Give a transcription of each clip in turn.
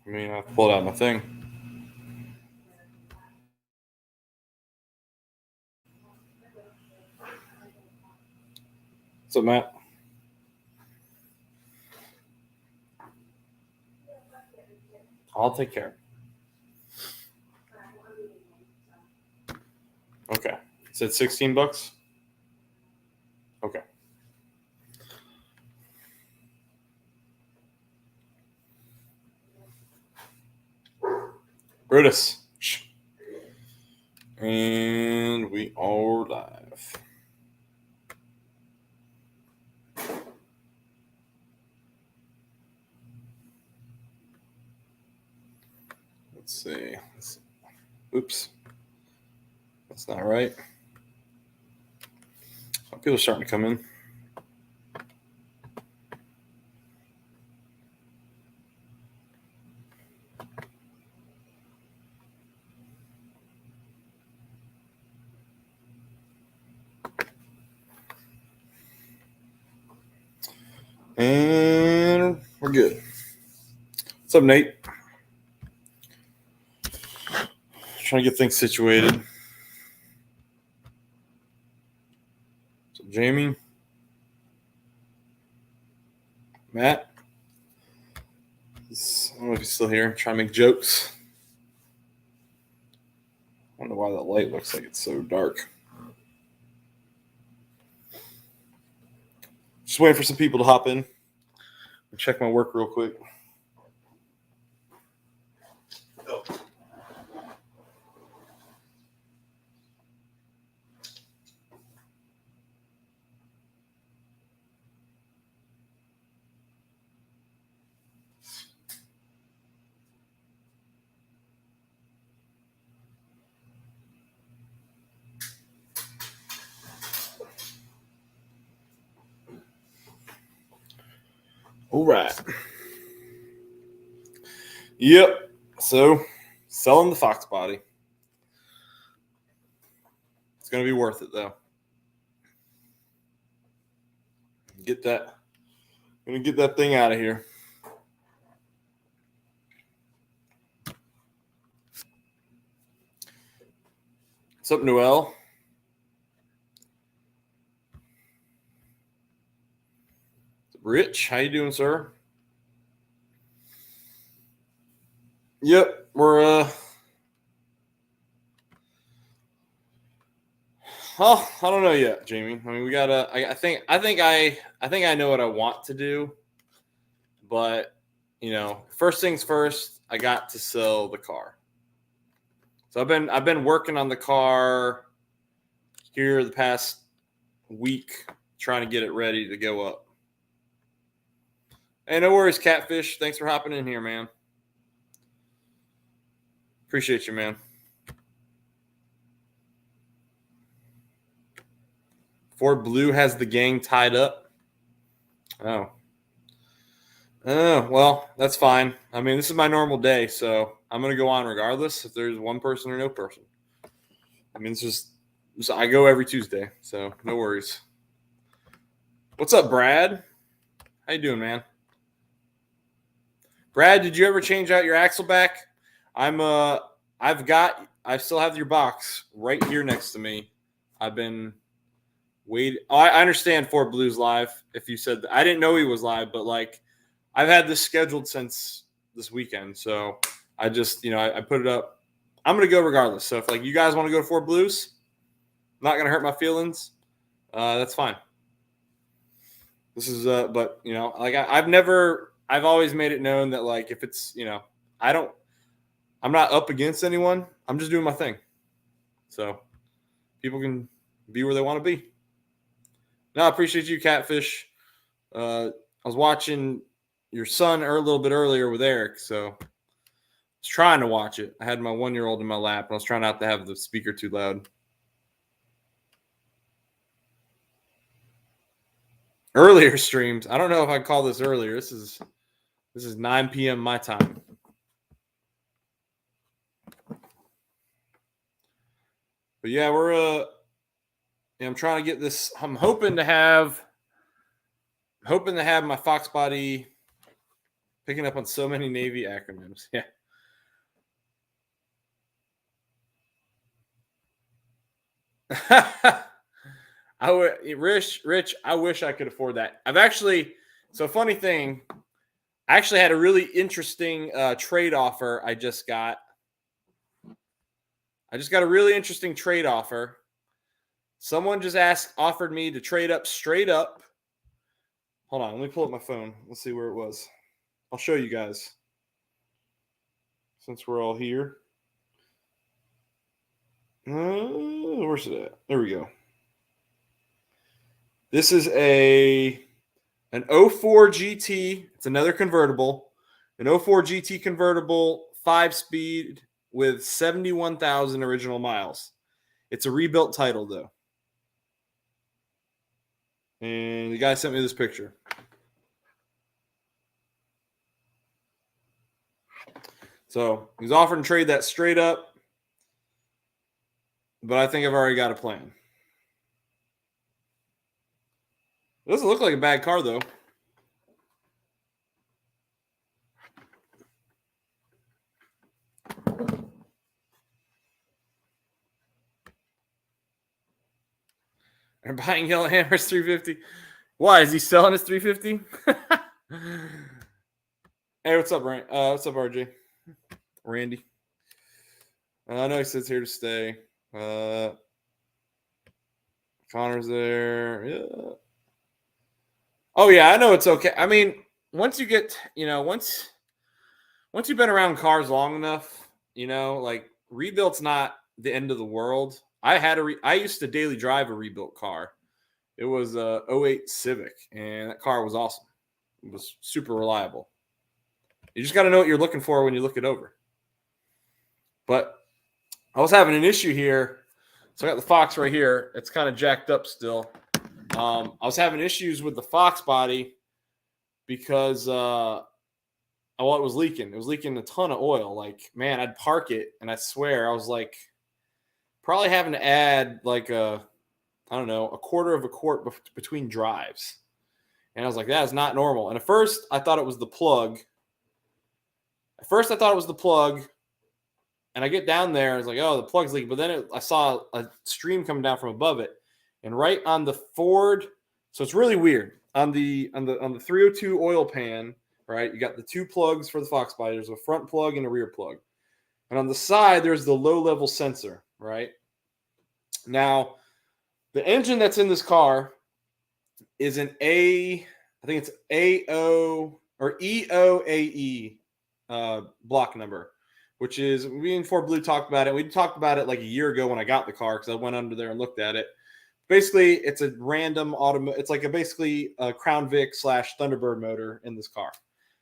I mean, I pulled out my thing. What's up, Matt? I'll take care. Okay. You said $16? Okay. Brutus. And we are live. Let's see. Oops. That's not right. People are starting to come in. And we're good. What's up, Nate? Trying to get things situated. What's up, Jamie? Matt? I don't know if he's still here. Trying to make jokes. I don't know why that light looks like it's so dark. Just waiting for some people to hop in. I'll check my work real quick. Oh. All right. Yep. So, selling the Foxbody. It's going to be worth it, though. Get that. I'm going to get that thing out of here. What's up, Noel? Rich, how you doing, sir? Yep, we're well, I don't know yet, Jamie. I mean, we gotta. I think I know what I want to do, but first things first, I got to sell the car. So I've been working on the car here the past week, trying to get it ready to go up. Hey, no worries, Catfish. Thanks for hopping in here, man. Appreciate you, man. Ford Blue has the gang tied up. Oh, well, that's fine. I mean, this is my normal day, so I'm going to go on regardless if there's one person or no person. I mean, it's just I go every Tuesday, so no worries. What's up, Brad? How you doing, man? Brad, did you ever change out your axle back? I still have your box right here next to me. I've been waiting. I understand Ford Blue's live. If you said that. I didn't know he was live, but I've had this scheduled since this weekend, so I just I put it up. I'm gonna go regardless. So if you guys want to go to Ford Blues, not gonna hurt my feelings. That's fine. This is but I've always made it known that if it's I'm not up against anyone. I'm just doing my thing. So people can be where they want to be. No, I appreciate you, Catfish. I was watching your son a little bit earlier with Eric, so I was trying to watch it. I had my 1-year-old in my lap, and I was trying not to have the speaker too loud. Earlier streams. I don't know if I'd call this earlier. This is 9 p.m. my time. But yeah, I'm trying to get this. I'm hoping to have my Foxbody Picking up on so many Navy acronyms. Yeah. Rich, I wish I could afford that. So funny thing, I actually had a really interesting trade offer I just got. I just got a really interesting trade offer. Someone just offered me to trade up straight up. Hold on, let me pull up my phone. Let's see where it was. I'll show you guys since we're all here. Where's it at? There we go. This is an 04 GT. It's another convertible. An 04 GT convertible, 5-speed with 71,000 original miles. It's a rebuilt title, though. And the guy sent me this picture. So he's offering to trade that straight up. But I think I've already got a plan. It doesn't look like a bad car, though. They're buying Yellowhammer's 350. Why? Is he selling his 350? Hey, what's up, Ryan? What's up, RJ? Randy. I know he sits here to stay. Connor's there. Yeah. Oh, yeah, I know it's okay. I mean, once you get, once you've been around cars long enough, like rebuild's not the end of the world. I used to daily drive a rebuilt car. It was a 08 Civic, and that car was awesome. It was super reliable. You just got to know what you're looking for when you look it over. But I was having an issue here. So I got the Fox right here. It's kind of jacked up still. I was having issues with the Foxbody because, it was leaking. It was leaking a ton of oil. Like, man, I'd park it, and I swear I was like probably having to add like a quarter of a quart between drives. And I was like, that is not normal. And at first, I thought it was the plug. And I get down there, and it's like, oh, the plug's leaking. But then I saw a stream coming down from above it. And right on the Ford, so it's really weird. On the 302 oil pan, right, you got the two plugs for the Foxbody. There's a front plug and a rear plug. And on the side, there's the low-level sensor, right? Now, the engine that's in this car is an I think it's AO or EOAE block number, which is, me and Ford Blue talked about it. We talked about it like a year ago when I got the car because I went under there and looked at it. Basically, it's a random it's like basically a Crown Vic / Thunderbird motor in this car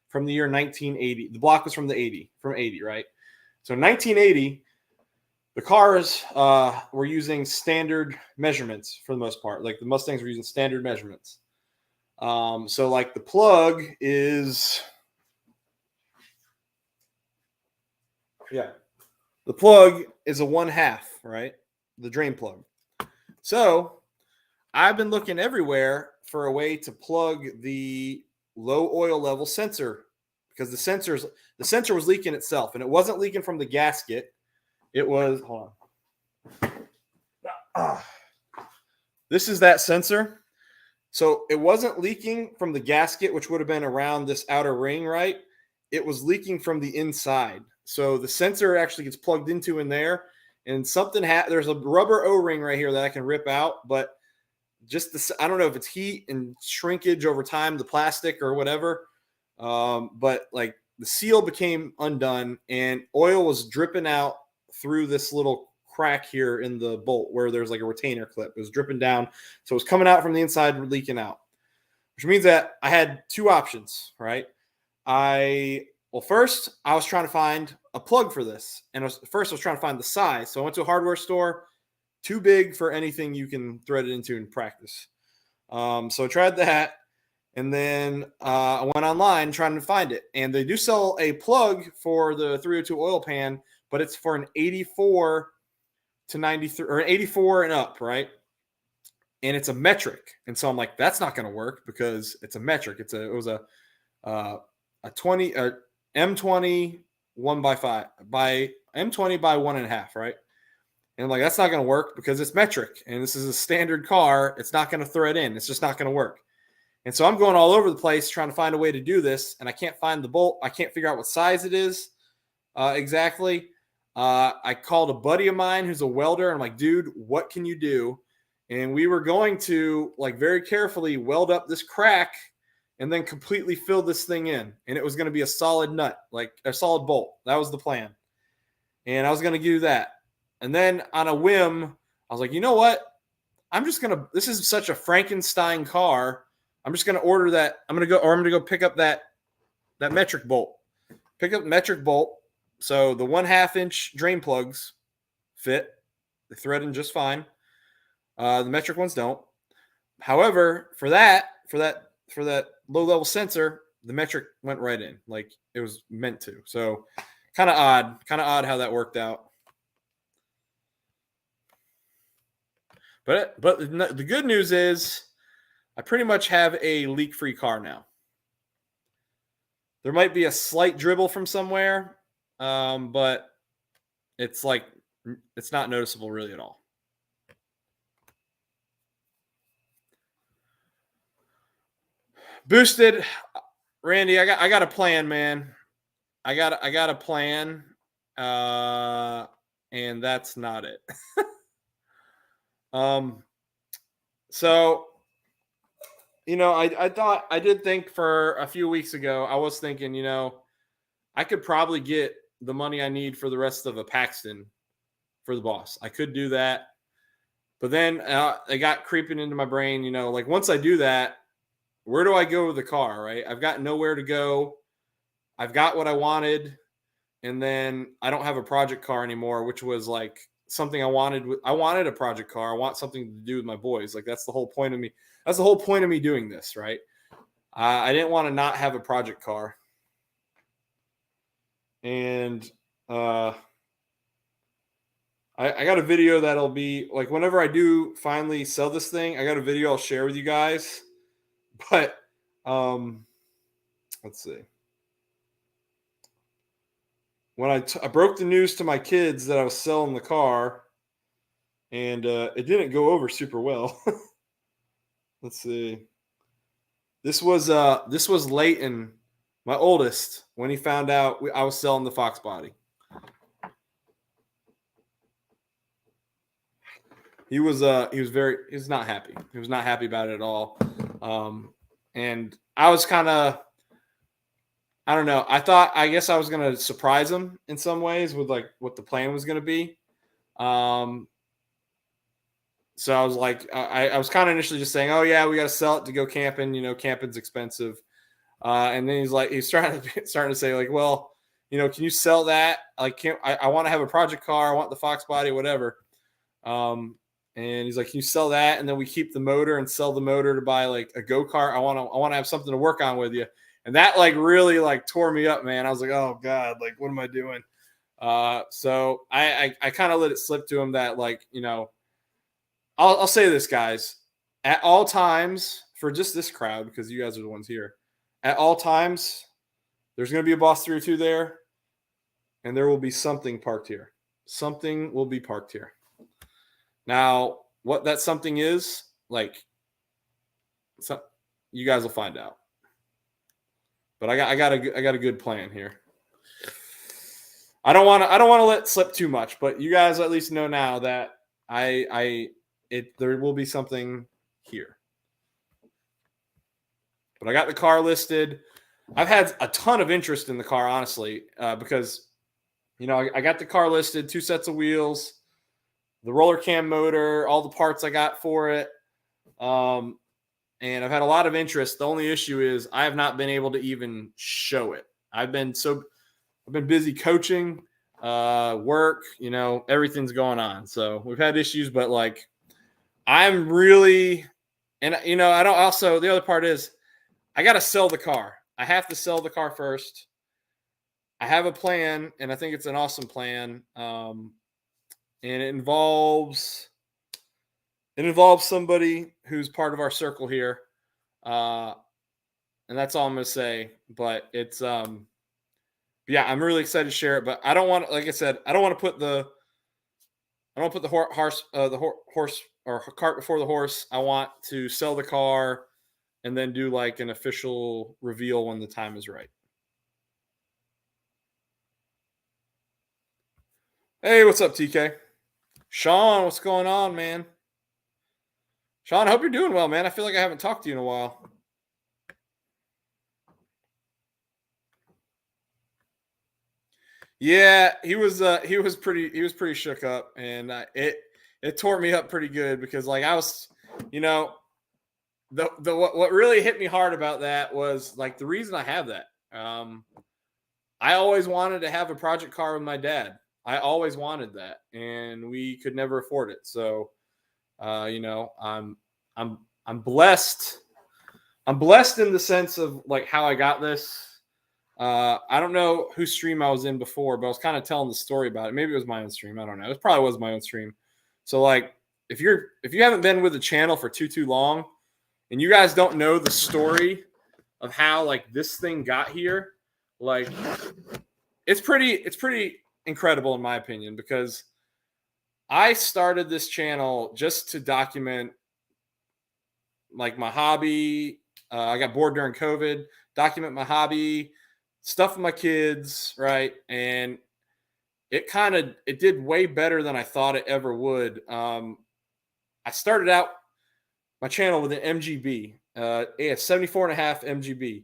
from the year 1980. The block was from 80, right? So in 1980, the cars were using standard measurements for the most part. Like the Mustangs were using standard measurements. So like the plug is, the plug is a 1/2, right? The drain plug. So I've been looking everywhere for a way to plug the low oil level sensor because the sensor was leaking itself, and it wasn't leaking from the gasket. It was, hold on. This is that sensor. So it wasn't leaking from the gasket, which would have been around this outer ring, right? It was leaking from the inside. So the sensor actually gets plugged into in there, and there's a rubber O-ring right here that I can rip out, but I don't know if it's heat and shrinkage over time, the plastic or whatever. But like the seal became undone and oil was dripping out through this little crack here in the bolt where there's like a retainer clip. It was dripping down. So it was coming out from the inside, leaking out, which means that I had two options, right? First, I was trying to find a plug for this. And I was trying to find the size. So I went to a hardware store, too big for anything you can thread it into in practice. So I tried that. And then I went online trying to find it. And they do sell a plug for the 302 oil pan, but it's for an 84 to 93 or 84 and up, right? And it's a metric. And so I'm like, that's not going to work because it's a metric. It was a M20 by M20 by 1.5, right? And I'm like, that's not going to work because it's metric and this is a standard car. It's not going to thread in. It's just not going to work. And so I'm going all over the place trying to find a way to do this, and I can't find the bolt. I can't figure out what size it is exactly. I called a buddy of mine who's a welder. And I'm like, dude, what can you do? And we were going to, like, very carefully weld up this crack and then completely fill this thing in. And it was going to be a solid nut, like a solid bolt. That was the plan. And I was going to do that. And then on a whim, I was like, you know what? This is such a Frankenstein car. I'm just going to order that. I'm going to go pick up that metric bolt. Pick up the metric bolt. So the 1/2 inch drain plugs fit. They thread in just fine. The metric ones don't. However, for that low level sensor, the metric went right in, like it was meant to. So kind of odd how that worked out. But the good news is I pretty much have a leak-free car now. There might be a slight dribble from somewhere, but it's not noticeable really at all. Boosted, Randy, I got a plan, man. I got a plan, and that's not it. So, I did think for a few weeks ago, I was thinking, I could probably get the money I need for the rest of a Paxton for the boss. I could do that. But then it got creeping into my brain, like once I do that, where do I go with the car, right? I've got nowhere to go. I've got what I wanted. And then I don't have a project car anymore, which was like something I wanted. I wanted a project car. I want something to do with my boys. Like that's the whole point of me. That's the whole point of me doing this, right? I didn't want to not have a project car. And I got a video that'll be like whenever I do finally sell this thing, I got a video I'll share with you guys. But let's see. When I broke the news to my kids that I was selling the car, and it didn't go over super well. Let's see. This was Leighton, my oldest, when he found out I was selling the Foxbody. He was not happy. He was not happy about it at all. And I was kind of, I don't know. I guess I was going to surprise him in some ways with like what the plan was going to be. So I was like, I was kind of initially just saying, oh yeah, we got to sell it to go camping. Camping's expensive. And then he's starting to say like, well, can you sell that? Like, I want to have a project car. I want the Foxbody, whatever. And he's like, can you sell that? And then we keep the motor and sell the motor to buy like a go-kart. I want to have something to work on with you. And that like really like tore me up, man. I was like, oh God, like what am I doing? So I kind of let it slip to him that like, I'll say this, guys, at all times for just this crowd, because you guys are the ones here, at all times, there's going to be a Boss 302 there, and there will be something parked here. Something will be parked here. Now, what that something is, like, you guys will find out. But I got a good plan here. I don't want to let it slip too much, but you guys at least know now that there will be something here. But I got the car listed. I've had a ton of interest in the car, honestly, because I got the car listed, 2 sets of wheels, the roller cam motor, all the parts I got for it. And I've had a lot of interest. The only issue is I have not been able to even show it. I've been busy coaching, work, everything's going on. So we've had issues, but like I'm really, and I don't also, the other part is I got to sell the car. I have to sell the car first. I have a plan, and I think it's an awesome plan. And it involves somebody who's part of our circle here. and that's all I'm gonna say. But it's yeah, I'm really excited to share it. But I don't want, like I said, I don't want to put the horse horse or cart before the horse. I want to sell the car and then do like an official reveal when the time is right. Hey, what's up, TK? Sean, what's going on, man? Sean, I hope you're doing well, man. I feel like I haven't talked to you in a while. Yeah, he was pretty shook up, and it tore me up pretty good because like I was, you know, what really hit me hard about that was like the reason I have that. I always wanted to have a project car with my dad. I always wanted that, and we could never afford it. So, you know, I'm blessed. I'm blessed in the sense of like how I got this. I don't know whose stream I was in before, but I was kind of telling the story about it. Maybe it was my own stream. I don't know. It probably was my own stream. So like, if you haven't been with the channel for too long, and you guys don't know the story of how like this thing got here, like it's pretty incredible in my opinion, because I started this channel just to document like my hobby. I got bored during COVID, document my hobby, stuff with my kids, right? And it did way better than I thought it ever would. I started out my channel with an MGB, a 74.5 MGB.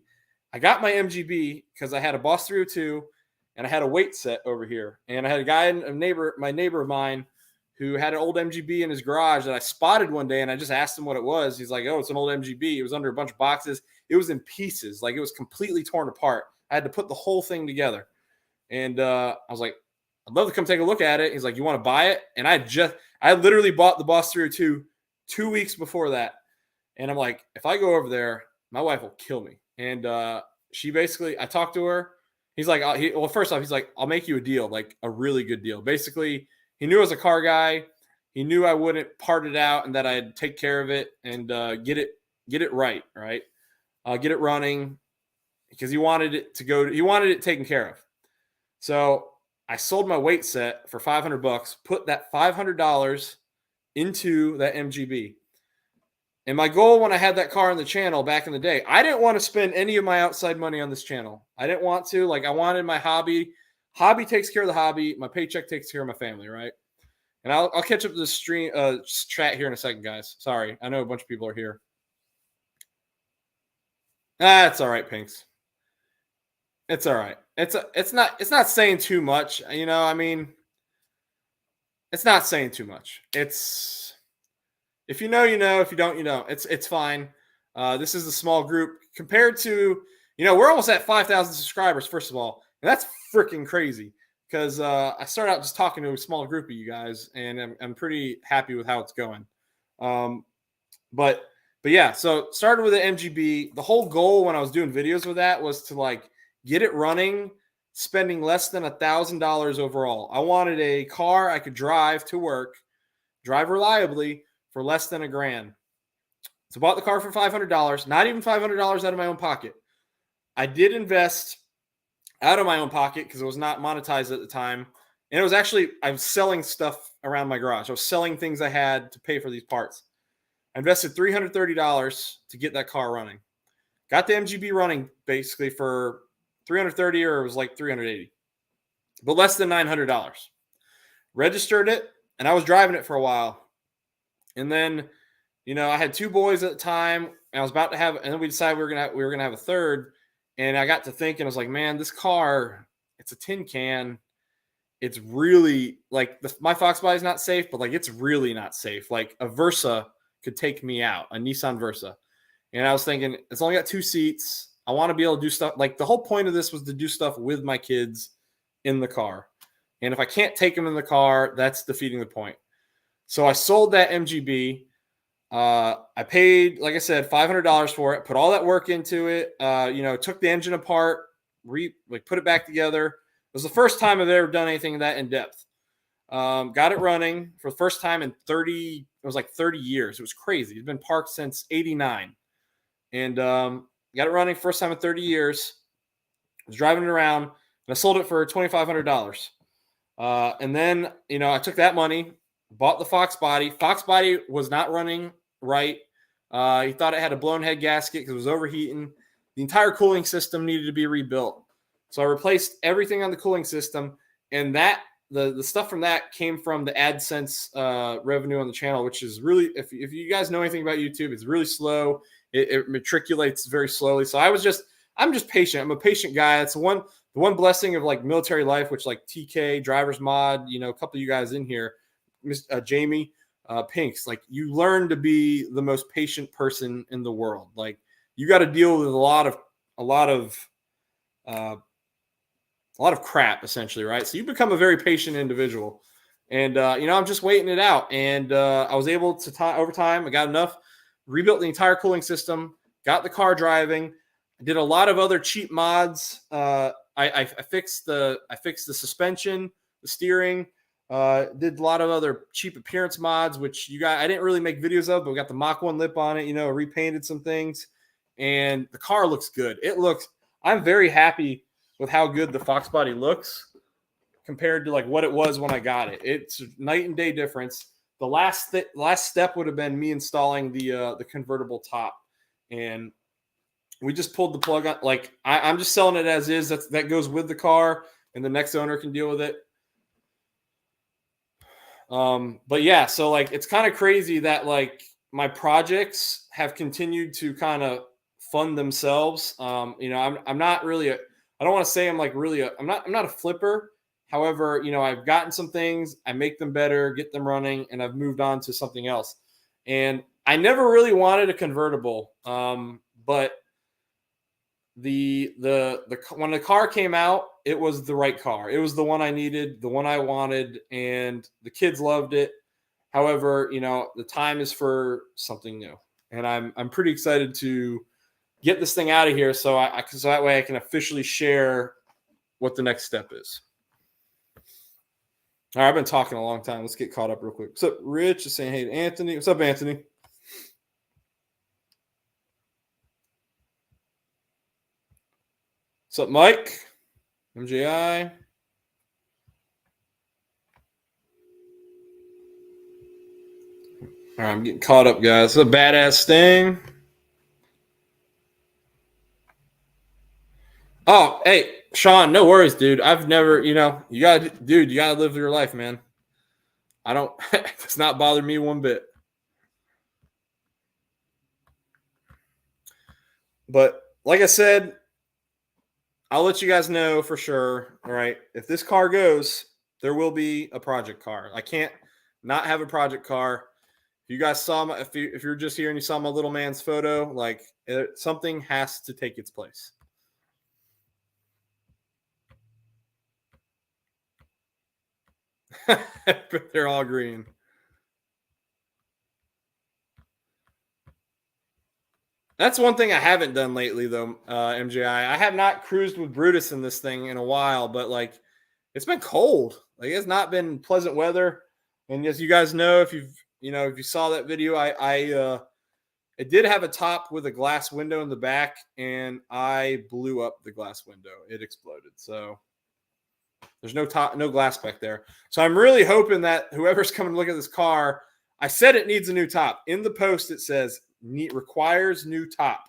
I got my MGB because I had a Boss 302 and I had a weight set over here. And I had a guy, my neighbor of mine, who had an old MGB in his garage that I spotted one day, and I just asked him what it was. He's like, "Oh, it's an old MGB." It was under a bunch of boxes. It was in pieces, like it was completely torn apart. I had to put the whole thing together. And I was like, "I'd love to come take a look at it." He's like, "You want to buy it?" And I literally bought the Boss 302 2 weeks before that. And I'm like, if I go over there, my wife will kill me. And she basically, I talked to her. He's like, well, first off, he's like, "I'll make you a deal, like a really good deal." Basically, he knew I was a car guy. He knew I wouldn't part it out and that I'd take care of it and get it right, get it running, because he wanted it taken care of. So I sold my weight set for $500, put that $500 into that MGB. And my goal when I had that car on the channel back in the day, I didn't want to spend any of my outside money on this channel. I didn't want to. Like, I wanted my hobby. Hobby takes care of the hobby. My paycheck takes care of my family, right? And I'll catch up to the stream chat here in a second, guys. Sorry, I know a bunch of people are here. That's all right, Pinks. It's all right. It's not saying too much, you know. I mean, it's not saying too much. It's, if you know, you know. If you don't, you don't. It's fine. This is a small group compared to, you know, we're almost at 5,000 subscribers, first of all, and that's freaking crazy. Because I started out just talking to a small group of you guys, and I'm pretty happy with how it's going. But yeah, so started with the MGB. The whole goal when I was doing videos with that was to like get it running, spending less than $1,000 overall. I wanted a car I could drive to work, drive reliably for less than $1,000. So bought the car for $500, not even $500 out of my own pocket. I did invest out of my own pocket because it was not monetized at the time. And it was actually, I was selling stuff around my garage. I was selling things I had to pay for these parts. I invested $330 to get that car running. Got the MGB running basically for $330, or it was like $380, but less than $900. Registered it, and I was driving it for a while. And then, you know, I had 2 boys at the time, and I was about to have, and then we decided we were gonna have a third. And I got to thinking, I was like, man, this car, it's a tin can. It's really like my Foxbody is not safe, but like it's really not safe. Like a Versa could take me out, a Nissan Versa. And I was thinking, it's only got 2 seats. I want to be able to do stuff. Like the whole point of this was to do stuff with my kids in the car. And if I can't take them in the car, that's defeating the point. So I sold that MGB. I paid, like I said, $500 for it, put all that work into it, you know, took the engine apart, put it back together. It was the first time I've ever done anything that in depth. Got it running for the first time in 30 years. It was crazy. It's been parked since '89. And got it running first time in 30 years. I was driving it around, and I sold it for $2,500. And then, I took that money, bought the Foxbody. Foxbody was not running right. He thought it had a blown head gasket because it was overheating. The entire cooling system needed to be rebuilt. So I replaced everything on the cooling system, and that the stuff from that came from the AdSense revenue on the channel, which is really, if you guys know anything about YouTube, it's really slow. It matriculates very slowly. So I'm just patient. I'm a patient guy. It's the one blessing of like military life, which like TK, Driver's Mod, a couple of you guys in here, Jamie, Pinks, like you learn to be the most patient person in the world. Like you got to deal with a lot of crap essentially, right? So you become a very patient individual, and I'm just waiting it out. And I was able to over time, I got enough, rebuilt the entire cooling system, got the car driving. I did a lot of other cheap mods. I fixed the suspension, the steering. Did a lot of other cheap appearance mods, which I didn't really make videos of, but we got the Mach 1 lip on it, repainted some things, and the car looks good. I'm very happy with how good the Foxbody looks compared to like what it was when I got it. It's a night and day difference. The last step would have been me installing the convertible top, and we just pulled the plug on. Like I'm just selling it as is. That goes with the car, and the next owner can deal with it. But yeah, so like it's kind of crazy that like my projects have continued to kind of fund themselves. I'm not really I don't want to say I'm like really I'm not a flipper. However, I've gotten some things, I make them better, get them running, and I've moved on to something else. And I never really wanted a convertible. But when the car came out, it was the right car. It was the one I needed, the one I wanted, and the kids loved it. However, the time is for something new, and I'm pretty excited to get this thing out of here so that way I can officially share what the next step is. All right, I've been talking a long time. Let's get caught up real quick. What's up, Rich? Just saying hey to Anthony. What's up, Anthony? What's up, Mike? MJI. All right, I'm getting caught up, guys. It's a badass thing. Oh, hey, Sean, no worries, dude. I've never, you gotta live your life, man. It's not bothered me one bit. But like I said, I'll let you guys know for sure. All right. If this car goes, there will be a project car. I can't not have a project car. If you guys saw if you're just here and you saw my little man's photo, like something has to take its place. They're all green. That's one thing I haven't done lately, though, MJI. I have not cruised with Brutus in this thing in a while, but like it's been cold. Like it's not been pleasant weather. And as you guys know, if you saw that video, it did have a top with a glass window in the back, and I blew up the glass window. It exploded. So there's no glass back there. So I'm really hoping that whoever's coming to look at this car, I said it needs a new top. In the post, it says requires new top.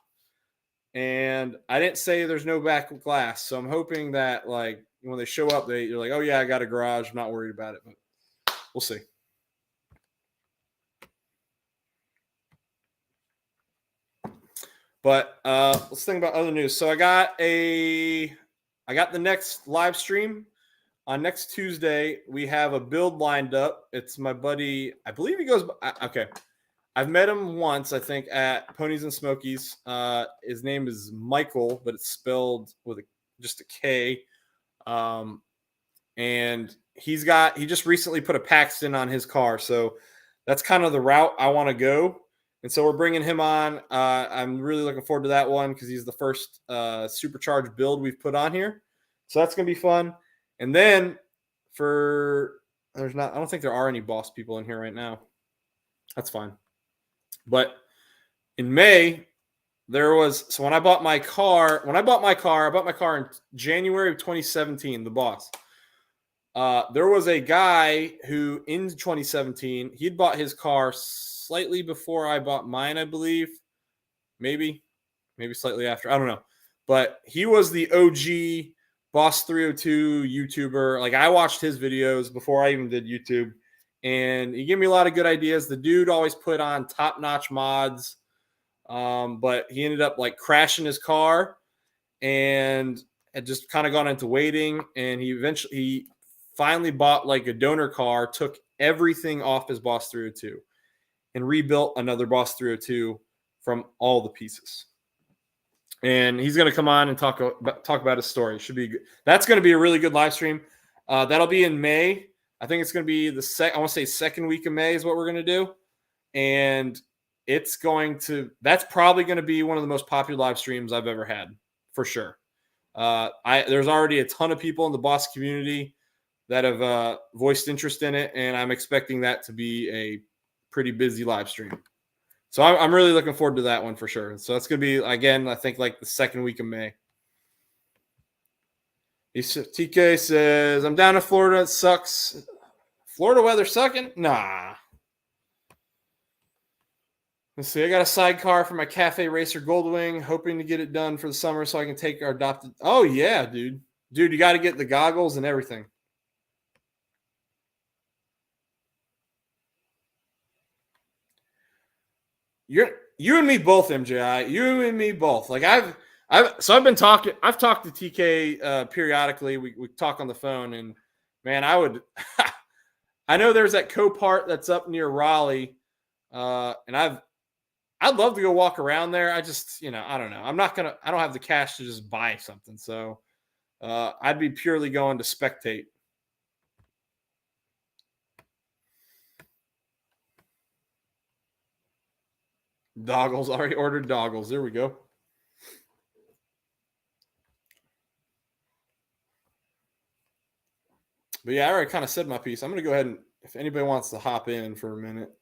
And I didn't say there's no back glass. So I'm hoping that like when they show up, you're like, oh yeah, I got a garage. I'm not worried about it, but we'll see. But let's think about other news. So I got the next live stream on next Tuesday. We have a build lined up. It's my buddy. I believe he goes. Okay, I've met him once. I think at Ponies and Smokies. His name is Michael, but it's spelled with just a K. And he just recently put a Paxton on his car, so that's kind of the route I want to go. And so we're bringing him on. I'm really looking forward to that one because he's the first supercharged build we've put on here. So that's going to be fun. And then I don't think there are any boss people in here right now. That's fine. But in May, there was, so when I bought my car, I bought my car in January of 2017, the boss. There was a guy who in 2017, he'd bought his car slightly before I bought mine, I believe. Maybe slightly after. I don't know. But he was the OG Boss 302 YouTuber. Like, I watched his videos before I even did YouTube. And he gave me a lot of good ideas. The dude always put on top-notch mods. But he ended up like crashing his car and had just kind of gone into waiting. And he finally bought like a donor car, took everything off his Boss 302 and rebuilt another Boss 302 from all the pieces. And he's going to come on and talk about his story. Should be good. That's going to be a really good live stream. That'll be in May. I think it's going to be I want to say second week of May is what we're going to do. And that's probably going to be one of the most popular live streams I've ever had, for sure. There's already a ton of people in the Boss community that have voiced interest in it, and I'm expecting that to be a pretty busy live stream. So I'm really looking forward to that one for sure. So that's going to be, again, I think like the second week of May. TK says, I'm down in Florida. It sucks. Florida weather sucking? Nah. Let's see. I got a sidecar for my Cafe Racer Goldwing, hoping to get it done for the summer so I can take our adopted. Oh, yeah, dude. Dude, you got to get the goggles and everything. You and me both, MJI. You and me both. Like I've talked to TK periodically. We talk on the phone, and man, I know there's that Copart that's up near Raleigh, and I'd love to go walk around there. I just, I don't know. I don't have the cash to just buy something, so I'd be purely going to spectate. Doggles, already ordered doggles. There we go. But yeah, I already kind of said my piece. I'm going to go ahead and, if anybody wants to hop in for a minute.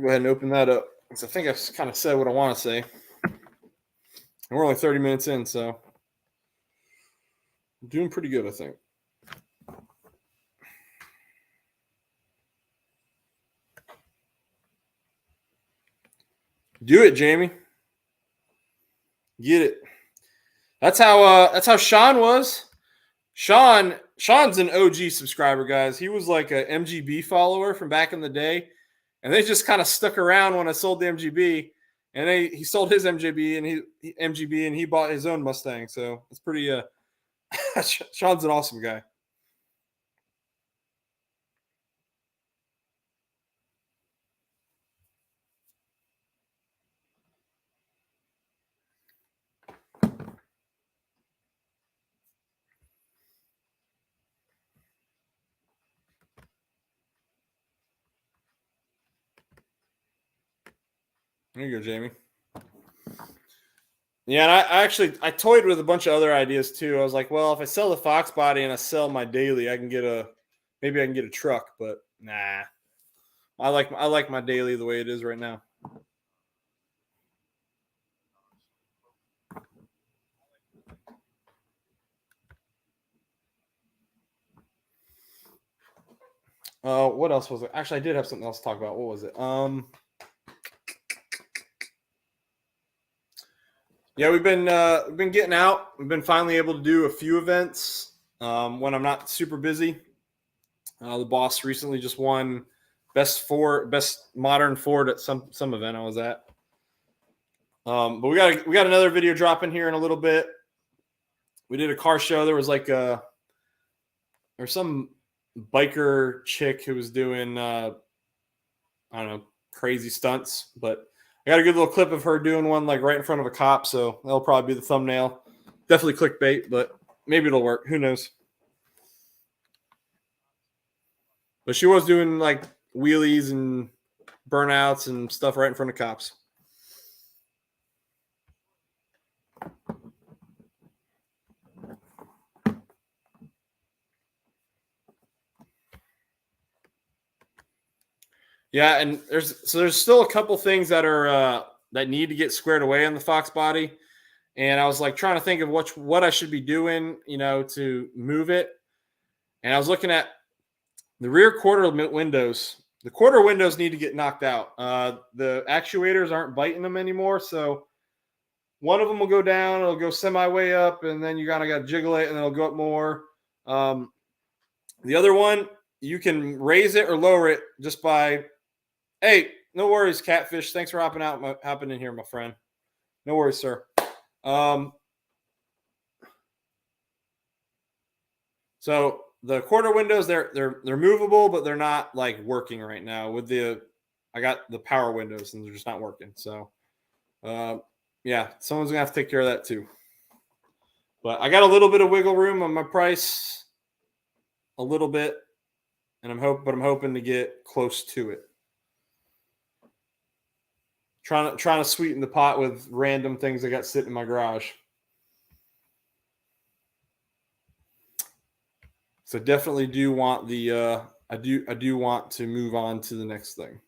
Go ahead and open that up. Because I think I've kind of said what I want to say. And we're only 30 minutes in, so I'm doing pretty good, I think. Do it, Jamie. Get it. That's how Sean was. Sean's an OG subscriber, guys. He was like a MGB follower from back in the day, and they just kind of stuck around when I sold the MGB. And he sold his MGB and he bought his own Mustang. So it's pretty. Sean's an awesome guy. There you go, Jamie. Yeah, and I toyed with a bunch of other ideas too. I was like, well, if I sell the Foxbody and I sell my daily, maybe I can get a truck, but nah. I like my daily the way it is right now. What else was it? Actually, I did have something else to talk about. What was it? Yeah, we've been getting out. We've been finally able to do a few events when I'm not super busy. The boss recently just won best modern Ford at some event I was at. But we got another video dropping here in a little bit. We did a car show. There was like there's some biker chick who was doing I don't know, crazy stunts, but I got a good little clip of her doing one like right in front of a cop, so that'll probably be the thumbnail. Definitely clickbait, but maybe it'll work. Who knows? But she was doing like wheelies and burnouts and stuff right in front of cops. Yeah, and there's still a couple things that are that need to get squared away on the Foxbody, and I was like trying to think of what I should be doing, to move it. And I was looking at the rear quarter windows. The quarter windows need to get knocked out. The actuators aren't biting them anymore, so one of them will go down, it'll go semi way up, and then you kind of got to jiggle it, and then it'll go up more. The other one, you can raise it or lower it just by. Hey, no worries, Catfish. Thanks for hopping in here, my friend. No worries, sir. So the quarter windows, they're movable, but they're not like working right now. I got the power windows and they're just not working. So, yeah, someone's gonna have to take care of that too. But I got a little bit of wiggle room on my price, a little bit, and I'm hoping to get close to it. Trying to sweeten the pot with random things I got sitting in my garage. So definitely do want I do want to move on to the next thing.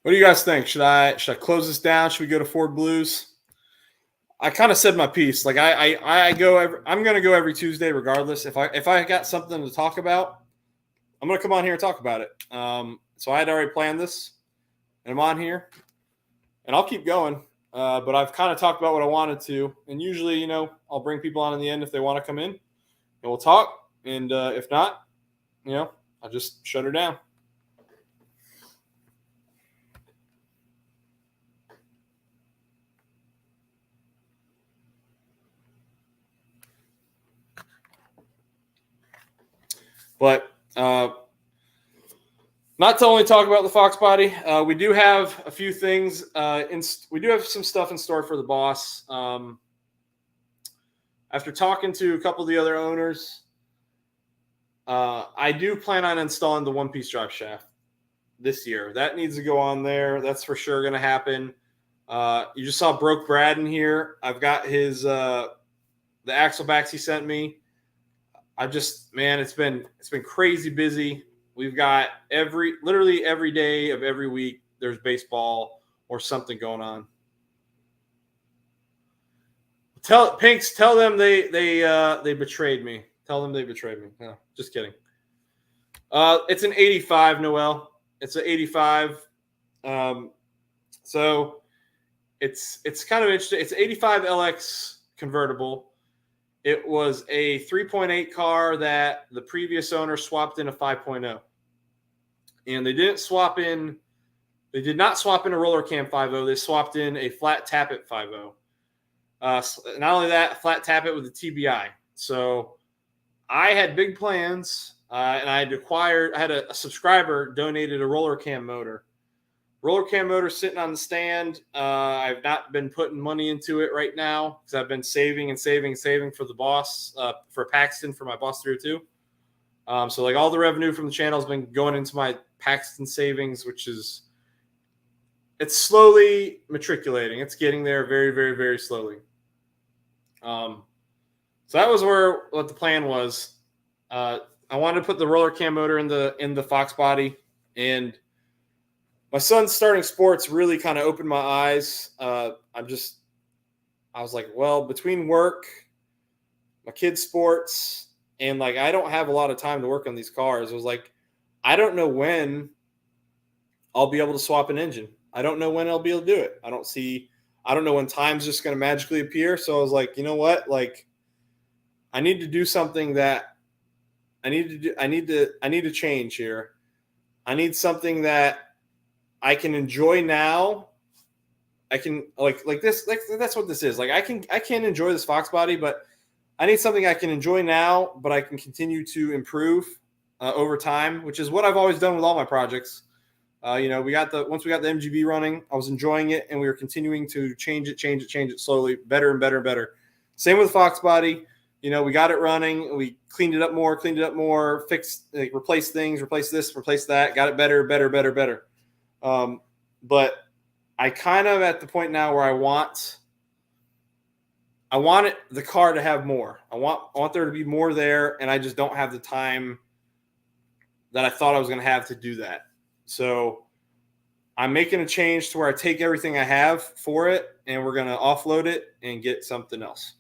What do you guys think? Should I close this down? Should we go to Ford Blues? I kind of said my piece. Like I'm gonna go every Tuesday regardless. If I got something to talk about, I'm gonna come on here and talk about it. So I had already planned this, and I'm on here, and I'll keep going. But I've kind of talked about what I wanted to, and usually, I'll bring people on in the end if they want to come in, and we'll talk. And if not, I'll just shut her down. But not to only talk about the Foxbody, we do have a few things. We do have some stuff in store for the boss. After talking to a couple of the other owners, I do plan on installing the one-piece drive shaft this year. That needs to go on there. That's for sure going to happen. You just saw Broke Brad in here. I've got his the axle backs he sent me. It's been crazy busy. We've got literally every day of every week there's baseball or something going on. Tell them they betrayed me. Tell them they betrayed me. No, just kidding. It's an 85, Noel. It's an 85. So it's kind of interesting. It's an 85 LX convertible. It was a 3.8 car that the previous owner swapped in a 5.0. And they did not swap in a roller cam 5.0. They swapped in a flat tappet 5.0. Not only that, flat tappet with a TBI. So I had big plans, and I had a subscriber donated a roller cam motor. Roller cam motor sitting on the stand. I've not been putting money into it right now because I've been saving for the boss, for Paxton, for my Boss 302. So like all the revenue from the channel has been going into my Paxton savings, it's slowly matriculating. It's getting there very, very, very slowly. So that was what the plan was. I wanted to put the roller cam motor in the Foxbody, and my son's starting sports really kind of opened my eyes. I was like, well, between work, my kids' sports, and like I don't have a lot of time to work on these cars. I was like, I don't know when I'll be able to swap an engine. I don't know when I'll be able to do it. I don't know when time's just going to magically appear. So I was like, you know what? Like, I need to do something that I need to change here. I need something that I can enjoy now. I can like this. Like that's what this is. Like I can enjoy this Foxbody, but I need something I can enjoy now, but I can continue to improve over time, which is what I've always done with all my projects. Once we got the MGB running, I was enjoying it, and we were continuing to change it slowly, better and better and better. Same with Foxbody. we got it running. We cleaned it up more, fixed, like, replaced things, replaced this, replaced that, got it better. But I kind of at the point now where I want the car to have more. I want there to be more there, and I just don't have the time that I thought I was going to have to do that. So I'm making a change to where I take everything I have for it, and we're going to offload it and get something else.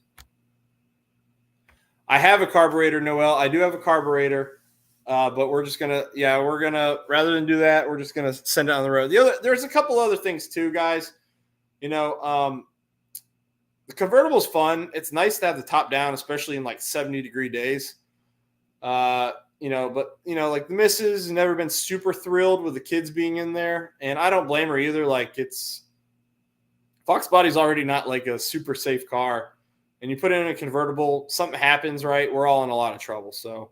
I have a carburetor, Noel. I do have a carburetor, but we're just going to, rather than do that, we're just going to send it on the road. There's a couple other things too, guys. The convertible is fun. It's nice to have the top down, especially in like 70-degree days. But like the missus has never been super thrilled with the kids being in there, and I don't blame her either. Like, Foxbody's already not like a super safe car, and you put it in a convertible, something happens, right? We're all in a lot of trouble. So,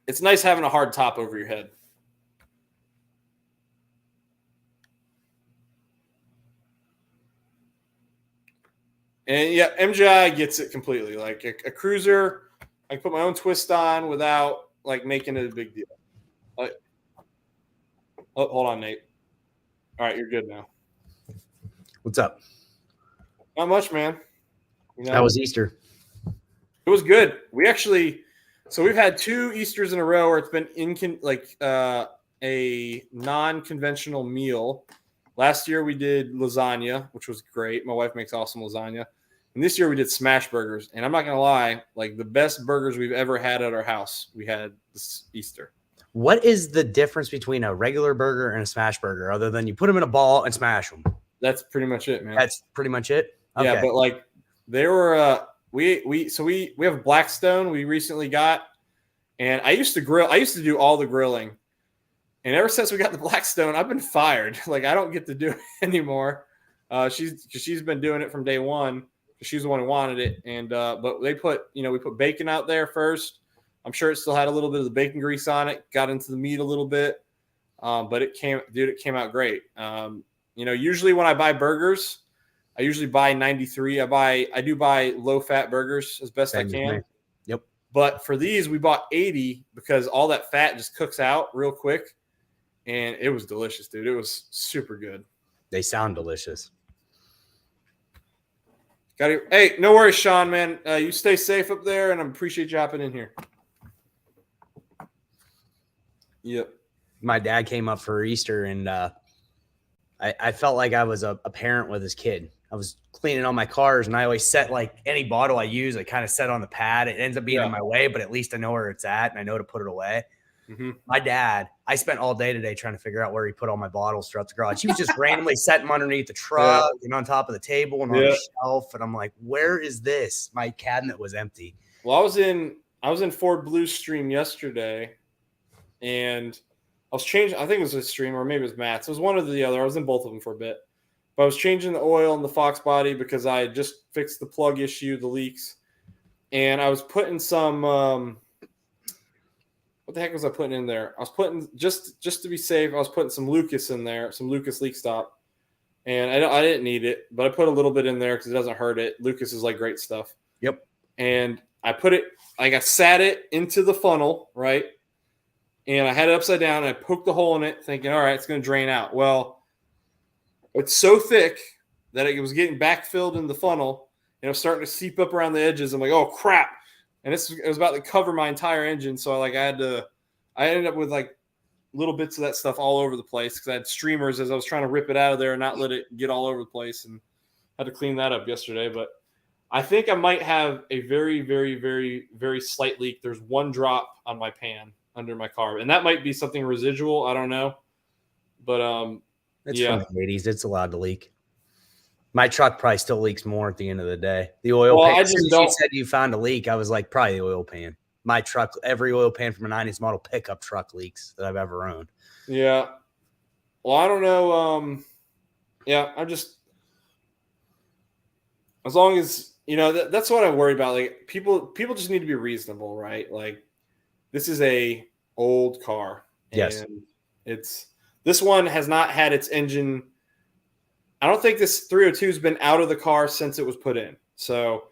it's nice having a hard top over your head. And yeah, MGI gets it completely. Like a cruiser, I can put my own twist on without like making it a big deal. Hold on, Nate. All right, you're good now. What's up? Not much, man. How was Easter? It was good. We've had 2 Easters in a row where it's been a non-conventional meal. Last year we did lasagna, which was great. My wife makes awesome lasagna. And this year we did smash burgers. And I'm not going to lie, like the best burgers we've ever had at our house, we had this Easter. What is the difference between a regular burger and a smash burger other than you put them in a ball and smash them? That's pretty much it, man. That's pretty much it? Okay. Yeah, but like they were we have Blackstone we recently got, and I used to grill. I used to do all the grilling. And ever since we got the Blackstone, I've been fired. Like, I don't get to do it anymore. She's been doing it from day one. She's the one who wanted it. And but we put bacon out there first. I'm sure it still had a little bit of the bacon grease on it. Got into the meat a little bit, but it came out great. Usually when I buy burgers, I usually buy 93. I do buy low fat burgers as best I can. Yep. But for these, we bought 80 because all that fat just cooks out real quick. And it was delicious, dude. It was super good. They sound delicious. Hey, no worries, Sean, man. You stay safe up there, and I appreciate you hopping in here. Yep. My dad came up for Easter, and I felt like I was a parent with his kid. I was cleaning all my cars, and I always set, like, any bottle I use, I kind of set on the pad. It ends up being in my way, but at least I know where it's at, and I know to put it away. Mm-hmm. My dad, I spent all day today trying to figure out where he put all my bottles throughout the garage. He was just randomly setting them underneath the truck and on top of the table and on the shelf. And I'm like, where is this? My cabinet was empty. Well, I was in Ford Blue Stream yesterday, and I was changing. I think it was a Stream or maybe it was Matt's. It was one or the other. I was in both of them for a bit. But I was changing the oil in the Foxbody because I had just fixed the plug issue, the leaks. And I was putting some what the heck was I putting in there? I was putting, just to be safe, I was putting some Lucas in there, some Lucas leak stop. And I didn't need it, but I put a little bit in there because it doesn't hurt it. Lucas is like great stuff. Yep. And I put it, like I sat it into the funnel, right? And I had it upside down, and I poked the hole in it thinking, all right, it's going to drain out. Well, it's so thick that it was getting backfilled in the funnel, and it was starting to seep up around the edges. I'm like, oh, crap. And it was about to cover my entire engine. So I ended up with like little bits of that stuff all over the place because I had streamers as I was trying to rip it out of there and not let it get all over the place, and had to clean that up yesterday. But I think I might have a very, very, very, very slight leak. There's one drop on my pan under my carb, and that might be something residual. I don't know. But it's from the 80s. It's allowed to leak. My truck probably still leaks more at the end of the day. The oil pan. You said you found a leak. I was like, probably the oil pan. My truck, every oil pan from a 90s model pickup truck leaks that I've ever owned. Yeah. Well, I don't know. I'm just, as long as, that's what I worry about. Like people just need to be reasonable, right? Like, this is a old car. Yes. And this one has not had its engine. I don't think this 302 has been out of the car since it was put in. So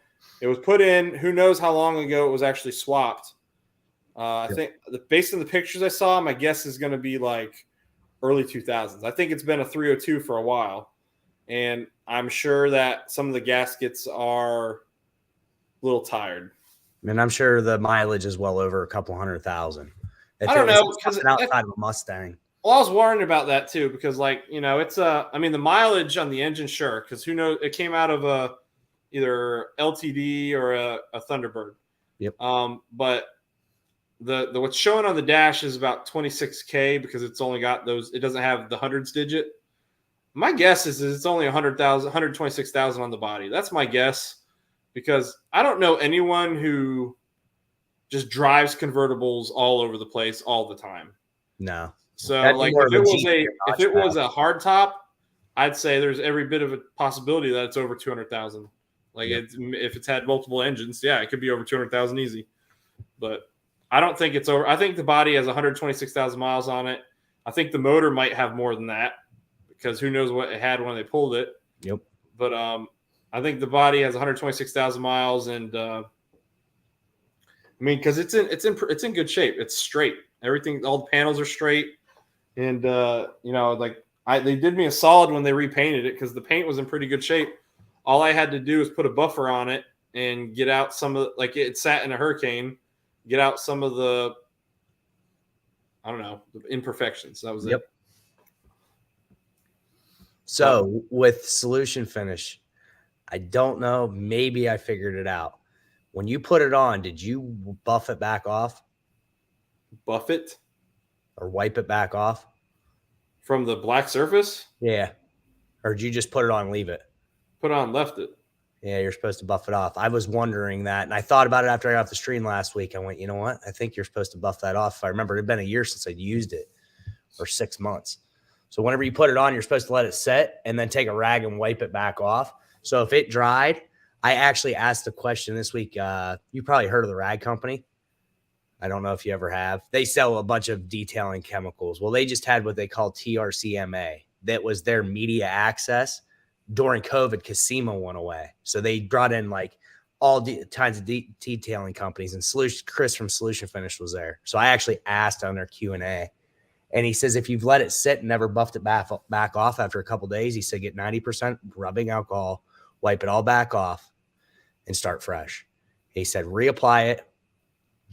It was put in. Who knows how long ago it was actually swapped? I think based on the pictures I saw, my guess is going to be like early 2000s. I think it's been a 302 for a while, and I'm sure that some of the gaskets are a little tired. And I'm sure the mileage is well over a couple 100,000. I don't know, because outside of a Mustang. Well, I was worrying about that too, because it's I mean, the mileage on the engine, sure, because who knows? It came out of a either LTD or a Thunderbird. Yep. But the what's showing on the dash is about 26K because it's only got those. It doesn't have the hundreds digit. My guess is it's only 126,000 on the body. That's my guess, because I don't know anyone who just drives convertibles all over the place all the time. No. So if it was a hard top, I'd say there's every bit of a possibility that it's over 200,000. If it's had multiple engines, yeah, it could be over 200,000 easy. But I don't think it's over. I think the body has 126,000 miles on it. I think the motor might have more than that, because who knows what it had when they pulled it. Yep. But I think the body has 126,000 miles, and I mean, because it's in good shape. It's straight. Everything, all the panels are straight, and they did me a solid when they repainted it, because the paint was in pretty good shape. All I had to do was put a buffer on it and get out some of it sat in a hurricane, get out some of the imperfections. That was it. So with Solution Finish, I don't know. Maybe I figured it out. When you put it on, did you buff it back off? Buff it? Or wipe it back off? From the black surface? Yeah. Or did you just put it on and leave it? Put on, left it. Yeah, you're supposed to buff it off. I was wondering that, and I thought about it after I got off the stream last week. I went, you know what? I think you're supposed to buff that off. If I remember, it had been a year since I'd used it, or 6 months. So whenever you put it on, you're supposed to let it set and then take a rag and wipe it back off. So if it dried, I actually asked a question this week. You probably heard of the rag company. I don't know if you ever have. They sell a bunch of detailing chemicals. Well, they just had what they call TRCMA. That was their media access during COVID, because SEMA went away. So they brought in all kinds of detailing companies, and Chris from Solution Finish was there. So I actually asked on their Q&A, and he says, if you've let it sit and never buffed it back off after a couple of days, he said, get 90% rubbing alcohol, wipe it all back off, and start fresh. He said, reapply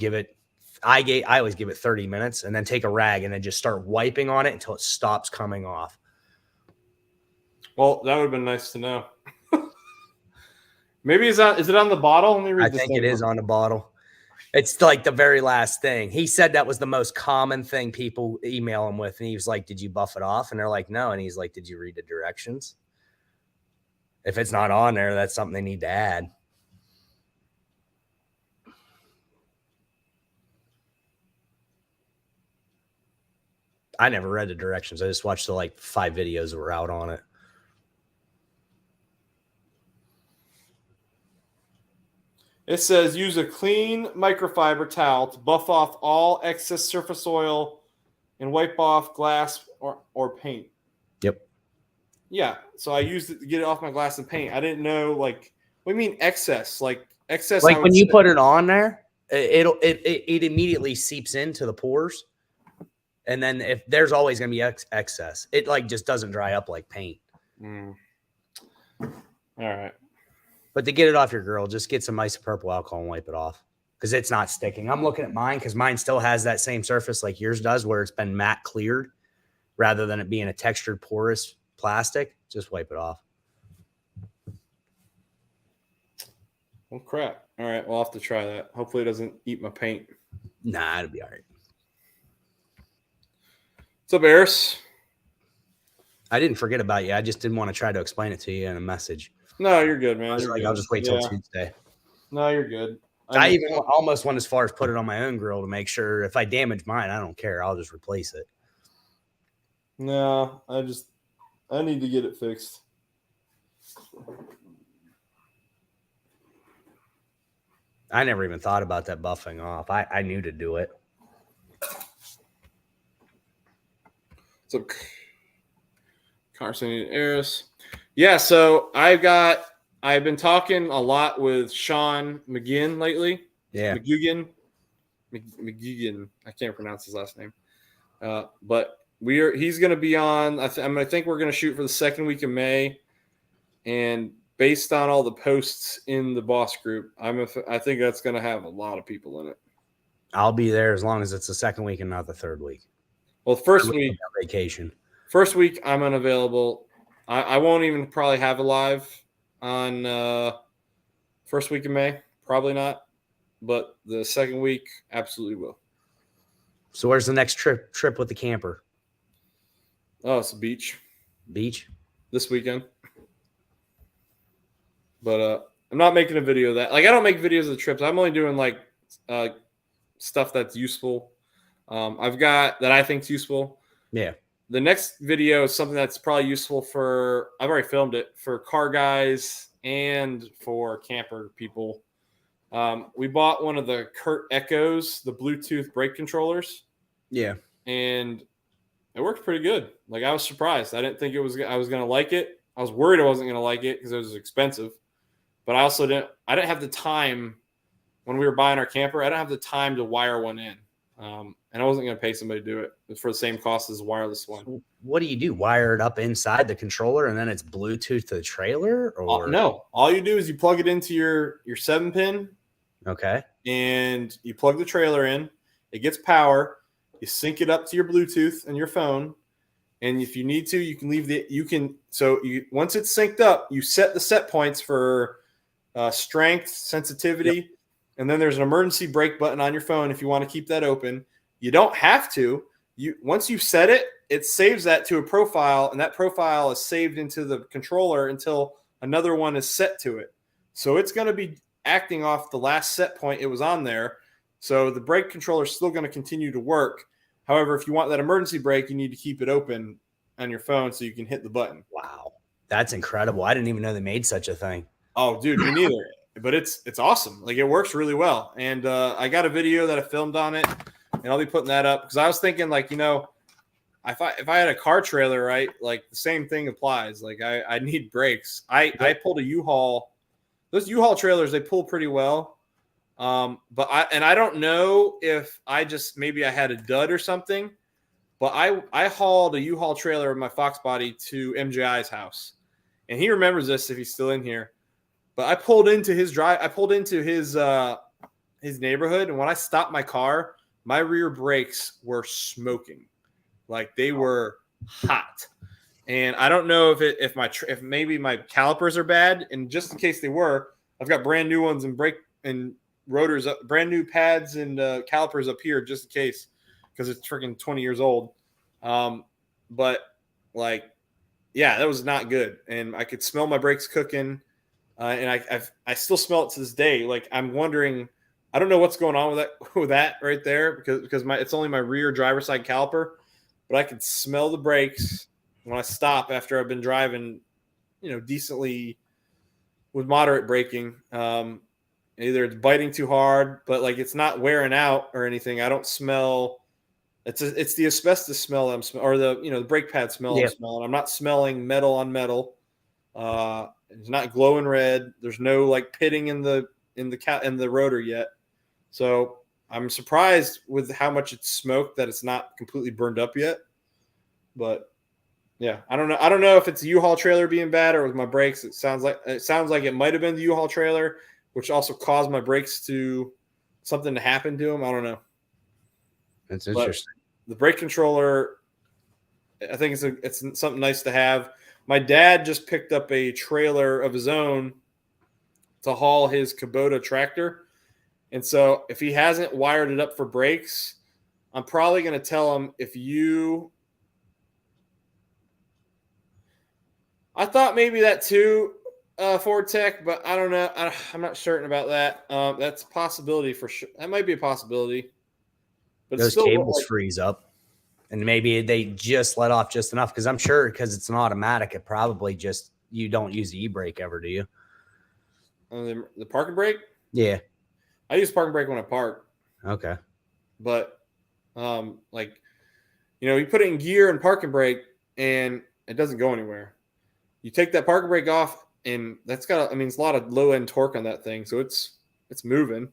it, I always give it 30 minutes, and then take a rag and then just start wiping on it until it stops coming off. Well, that would have been nice to know. Maybe is it on the bottle? Let me read. I think it is on the bottle. It's like the very last thing. He said that was the most common thing people email him with, and he was like, "Did you buff it off?" And they're like, "No." And he's like, "Did you read the directions?" If it's not on there, that's something they need to add. I never read the directions. I just watched the 5 videos that were out on it. It says use a clean microfiber towel to buff off all excess surface oil and wipe off glass or paint. Yep. Yeah. So I used it to get it off my glass and paint. I didn't know what do you mean excess? Excess. When you put it on there, it immediately seeps into the pores. And then if there's always going to be excess, it just doesn't dry up like paint. All right. But to get it off your grill, just get some isopropyl alcohol and wipe it off, because it's not sticking. I'm looking at mine, because mine still has that same surface like yours does, where it's been matte cleared rather than it being a textured porous plastic. Just wipe it off. Oh, crap. All right. We'll have to try that. Hopefully it doesn't eat my paint. Nah, it'll be all right. What's up, Eris? I didn't forget about you. I just didn't want to try to explain it to you in a message. No, you're good, man. I'll just wait till Tuesday. No, you're good. I even almost went as far as put it on my own grill to make sure if I damage mine, I don't care. I'll just replace it. No, I need to get it fixed. I never even thought about that buffing off. I knew to do it. So, Carson and Eris. Yeah, so I've got I've been talking a lot with Sean McGinn lately. Yeah. McGugan. I can't pronounce his last name. But he's going to be on. I think we're going to shoot for the second week of May. And based on all the posts in the boss group, I think that's going to have a lot of people in it. I'll be there as long as it's the second week and not the third week. Well, first week vacation. First week I'm unavailable. I won't even probably have a live on first week of May. Probably not. But the second week, absolutely will. So where's the next trip with the camper? Oh, it's the beach. Beach? This weekend. But I'm not making a video of that. Like, I don't make videos of the trips. I'm only doing, like, stuff that's useful. I've got that I think's useful. Yeah. The next video is something that's probably useful for – I've already filmed it – for car guys and for camper people. We bought one of the Kurt Echoes, the Bluetooth brake controllers. Yeah. And it worked pretty good. Like, I was surprised. I didn't think I was going to like it. I was worried I wasn't going to like it because it was expensive. But I didn't have the time when we were buying our camper. I didn't have the time to wire one in. And I wasn't going to pay somebody to do it for the same cost as a wireless one. What do you do? Wire it up inside the controller and then it's Bluetooth to the trailer? Or no. All you do is you plug it into your 7-pin. Okay. And you plug the trailer in. It gets power. You sync it up to your Bluetooth and your phone. And if you need to, you can once it's synced up, you set the set points for strength, sensitivity, yep. And then there's an emergency brake button on your phone if you want to keep that open. You don't have to. Once you've set it, it saves that to a profile, and that profile is saved into the controller until another one is set to it. So it's going to be acting off the last set point it was on there. So the brake controller is still going to continue to work. However, if you want that emergency brake, you need to keep it open on your phone so you can hit the button. Wow. That's incredible. I didn't even know they made such a thing. Oh, dude, me neither. But it's awesome. Like, it works really well. And I got a video that I filmed on it, and I'll be putting that up because I was thinking, like, if I had a car trailer, right, like the same thing applies. Like, I need brakes. I pulled a U-Haul. Those U-Haul trailers, they pull pretty well. But I don't know if maybe I had a dud or something, but I hauled a U-Haul trailer with my Foxbody to MJI's house, and he remembers this if he's still in here. But I pulled into his neighborhood, and when I stopped my car, my rear brakes were smoking, like they were hot. And I don't know if maybe my calipers are bad, and just in case they were, I've got brand new ones and brake and rotors up, brand new pads and calipers up here just in case, because it's freaking 20 years old. But like, yeah, that was not good, and I could smell my brakes cooking. And I still smell it to this day. Like, I'm wondering, I don't know what's going on with that right there because it's only my rear driver's side caliper, but I could smell the brakes when I stop after I've been driving, decently with moderate braking. Either it's biting too hard, but like it's not wearing out or anything. I don't smell. It's the asbestos smell that I'm smelling, or the brake pad smell I'm smelling. I'm not smelling metal on metal. It's not glowing red. There's no like pitting in the rotor yet. So I'm surprised with how much it's smoked that it's not completely burned up yet. But yeah, I don't know. I don't know if it's the U-Haul trailer being bad or with my brakes. It sounds like it might have been the U-Haul trailer, which also caused my brakes something to happen to them. I don't know. That's interesting. But the brake controller, I think it's something nice to have. My dad just picked up a trailer of his own to haul his Kubota tractor. And so if he hasn't wired it up for brakes, I'm probably going to tell him I thought maybe that too, Ford Tech, but I don't know. I'm not certain about that. That's a possibility for sure. That might be a possibility. But those cables freeze up. And maybe they just let off just enough because I'm sure because it's an automatic, it probably just you don't use the e-brake ever, do you? The parking brake? Yeah. I use parking brake when I park. Okay. But you put it in gear and parking brake and it doesn't go anywhere. You take that parking brake off and that's got, I mean, it's a lot of low end torque on that thing. So it's moving.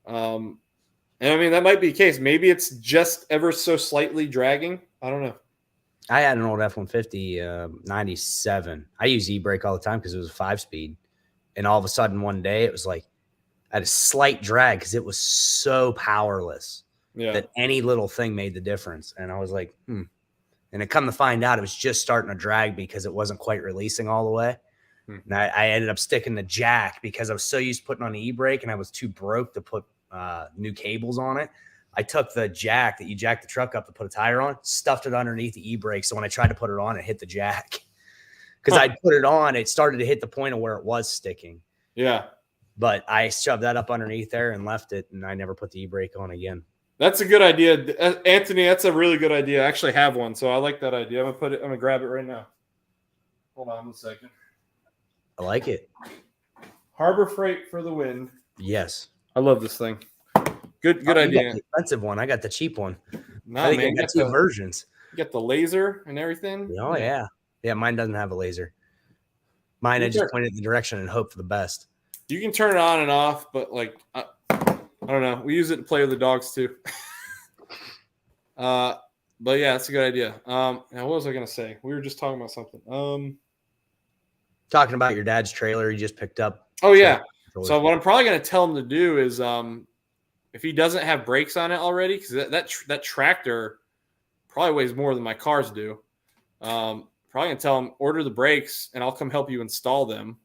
And I mean, that might be the case. Maybe it's just ever so slightly dragging. I don't know. I had an old F-150 97. I use e-brake all the time because it was a 5-speed. And all of a sudden one day it was like I had a slight drag because it was so powerless that any little thing made the difference. And I was like, And it come to find out it was just starting to drag because it wasn't quite releasing all the way. And I ended up sticking the jack because I was so used to putting on the e-brake and I was too broke to put new cables on it. I took the jack that you jack the truck up to put a tire on, stuffed it underneath the e-brake. So when I tried to put it on, it hit the jack. Because I put it on, it started to hit the point of where it was sticking. Yeah. But I shoved that up underneath there and left it, and I never put the e-brake on again. That's a good idea. Anthony, that's a really good idea. I actually have one, so I like that idea. I'm going to grab it right now. Hold on a second. I like it. Harbor Freight for the win. Yes. I love this thing. Good idea. You got the expensive one. I got the cheap one. No, I think man, I got two versions. You got the laser and everything. Oh, yeah. Yeah, mine doesn't have a laser. Mine, I just pointed in the direction and hope for the best. You can turn it on and off, but like, I don't know. We use it to play with the dogs too. But yeah, that's a good idea. Now what was I going to say? We were just talking about something. Talking about your dad's trailer he just picked up. Oh, yeah. So what I'm probably going to tell him to do is if he doesn't have brakes on it already, because that tractor probably weighs more than my cars do. Probably going to tell him, order the brakes, and I'll come help you install them.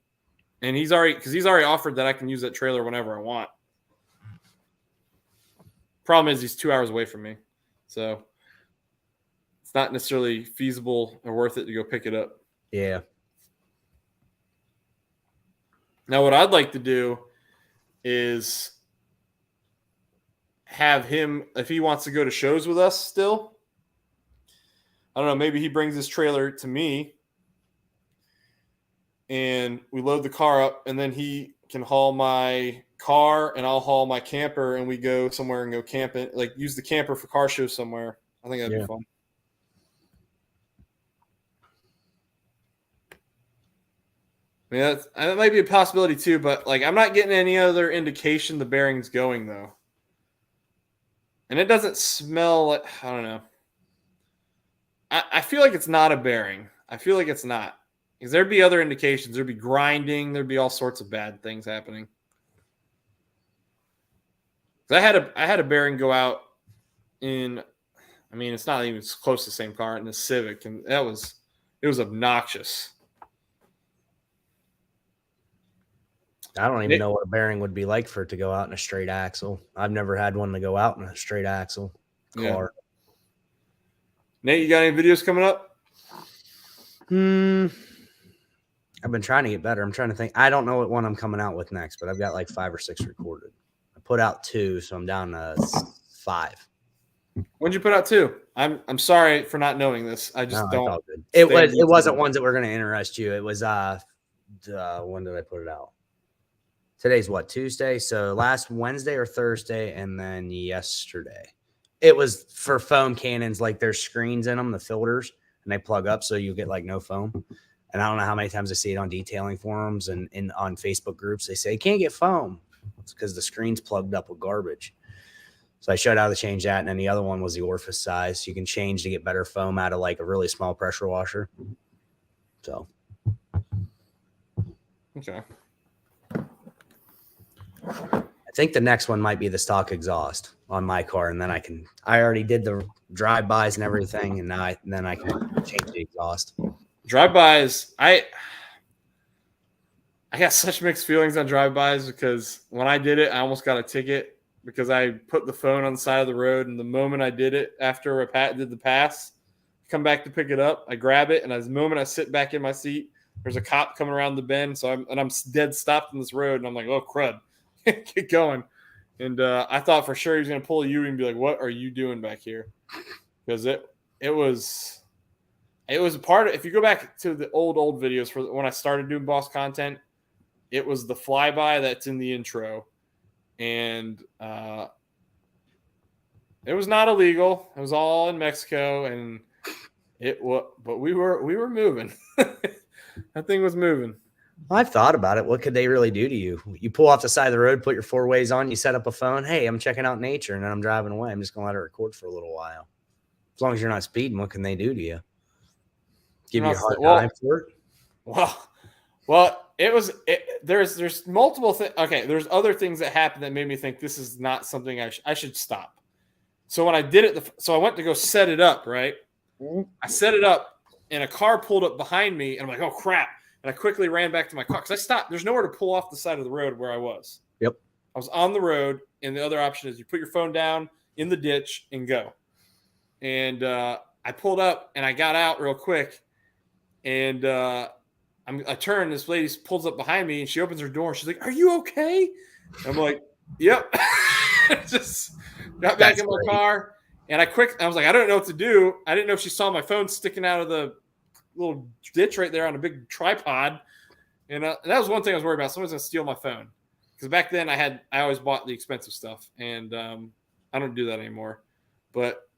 And he's already offered that I can use that trailer whenever I want. Problem is he's 2 hours away from me. So it's not necessarily feasible or worth it to go pick it up. Yeah. Now, what I'd like to do is have him, if he wants to go to shows with us still, I don't know, maybe he brings his trailer to me and we load the car up, and then he can haul my car and I'll haul my camper and we go somewhere and go camping, like use the camper for car shows somewhere. I think that'd be fun. I mean, that might be a possibility too, but like I'm not getting any other indication the bearing's going though. And it doesn't smell like, I don't know. I feel like it's not a bearing. I feel like it's not. Because there'd be other indications. There'd be grinding. There'd be all sorts of bad things happening. I had a bearing go out in, I mean, it's not even close to the same car, in the Civic, and it was obnoxious. I don't even know what a bearing would be like for it to go out in a straight axle. I've never had one to go out in a straight axle car. Yeah. Nate, you got any videos coming up? I've been trying to get better. I'm trying to think. I don't know what one I'm coming out with next, but I've got like 5 or 6 recorded. I put out 2, so I'm down to 5. When'd you put out 2? I'm sorry for not knowing this. I just don't. It wasn't ones that were going to interest you. It was when did I put it out? Today's what, Tuesday? So last Wednesday or Thursday, and then yesterday. It was for foam cannons, like there's screens in them, the filters, and they plug up so you get like no foam. And I don't know how many times I see it on detailing forums and on Facebook groups. They say, you can't get foam. It's because the screen's plugged up with garbage. So I showed how to change that. And then the other one was the orifice size. You can change to get better foam out of like a really small pressure washer. So. Okay. I think the next one might be the stock exhaust on my car. And then I already did the drive-bys and everything. And then I can change the exhaust. Drive-bys, I got such mixed feelings on drive-bys because when I did it, I almost got a ticket because I put the phone on the side of the road, and the moment I did it, after I did the pass, come back to pick it up, I grab it, and as the moment I sit back in my seat, there's a cop coming around the bend, so I'm dead stopped in this road, and I'm like, oh, crud, get going. And I thought for sure he was going to pull you and be like, what are you doing back here? Because it was a part of, if you go back to the old videos for when I started doing boss content, it was the flyby that's in the intro. And it was not illegal. It was all in Mexico, and but we were moving. That thing was moving. Well, I've thought about it. What could they really do to you? You pull off the side of the road, put your 4-ways on, you set up a phone. Hey, I'm checking out nature, and then I'm driving away. I'm just going to let it record for a little while. As long as you're not speeding, what can they do to you? Give you a hard time for it? Well, there's multiple things. Okay, there's other things that happened that made me think this is not something I should stop. So when I did it, so I went to go set it up, right? I set it up, and a car pulled up behind me, and I'm like, oh, crap. And I quickly ran back to my car because I stopped. There's nowhere to pull off the side of the road where I was. Yep. I was on the road, and the other option is you put your phone down in the ditch and go. And I pulled up, and I got out real quick, and I turned. This lady pulls up behind me, and she opens her door. And she's like, "Are you okay?" And I'm like, "Yep." Just got back in my car, and I was like, "I don't know what to do." I didn't know if she saw my phone sticking out of the little ditch right there on a big tripod, and that was one thing I was worried about. Someone's gonna steal my phone, because back then I always bought the expensive stuff, and I don't do that anymore. But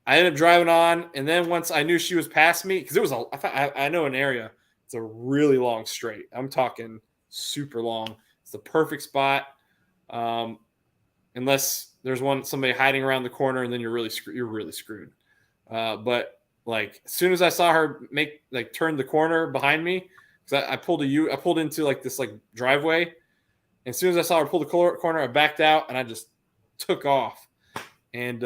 I ended up driving on, and then once I knew she was past me, because I know an area. It's a really long straight. I'm talking super long. It's the perfect spot, unless there's somebody hiding around the corner, and then you're really screwed. But like as soon as I saw her turn the corner behind me, because I pulled into like this like driveway, and as soon as I saw her pull the corner, I backed out and I just took off. And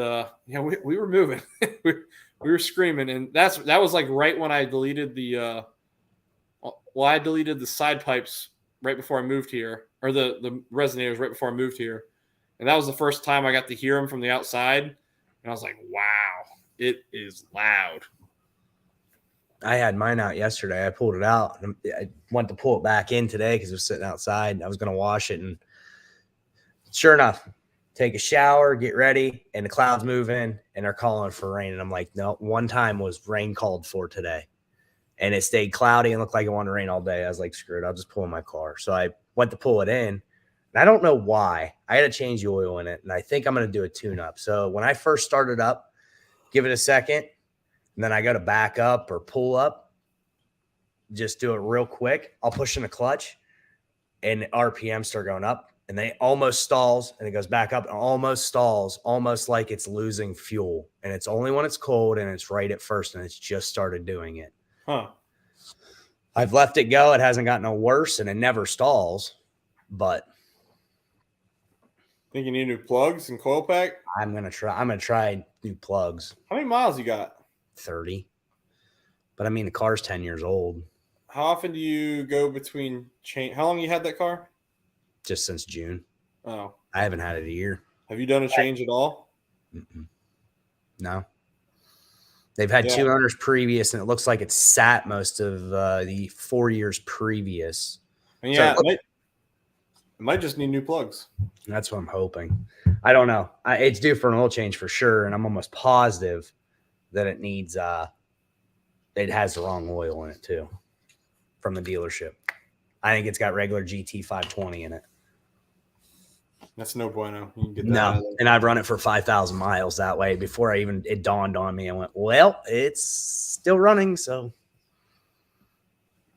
we were moving, we were screaming, and that was like right when I deleted the. I deleted the side pipes right before I moved here, or the resonators right before I moved here. And that was the first time I got to hear them from the outside. And I was like, wow, it is loud. I had mine out yesterday. I pulled it out. And I went to pull it back in today because it was sitting outside. I was going to wash it. And sure enough, take a shower, get ready, and the clouds move in, and they're calling for rain. And I'm like, no, one time was rain called for today. And it stayed cloudy and looked like it wanted to rain all day. I was like, screw it, I'll just pull in my car. So I went to pull it in. And I don't know why. I had to change the oil in it. And I think I'm going to do a tune-up. So when I first started up, give it a second. And then I go to back up or pull up. Just do it real quick. I'll push in the clutch. And RPM start going up. And then it almost stalls. And it goes back up and almost stalls. Almost like it's losing fuel. And it's only when it's cold and it's right at first. And it's just started doing it. Huh. I've left it go. It hasn't gotten no worse, and it never stalls. But think you need new plugs and coil pack? I'm gonna try new plugs. How many miles you got? 30. But I mean, the car's 10 years old. How often do you go between change? How long you had that car? Just since June. Oh, I haven't had it a year. Have you done a change at all? No. They've had 2 owners previous, and it looks like it's sat most of the 4 years previous. And yeah, so it might just need new plugs. That's what I'm hoping. I don't know. It's due for an oil change for sure, and I'm almost positive that it needs it has the wrong oil in it too from the dealership. I think it's got regular GT520 in it. That's no bueno. You can get that and I've run it for 5,000 miles that way. Before it dawned on me, I went, well, it's still running. So,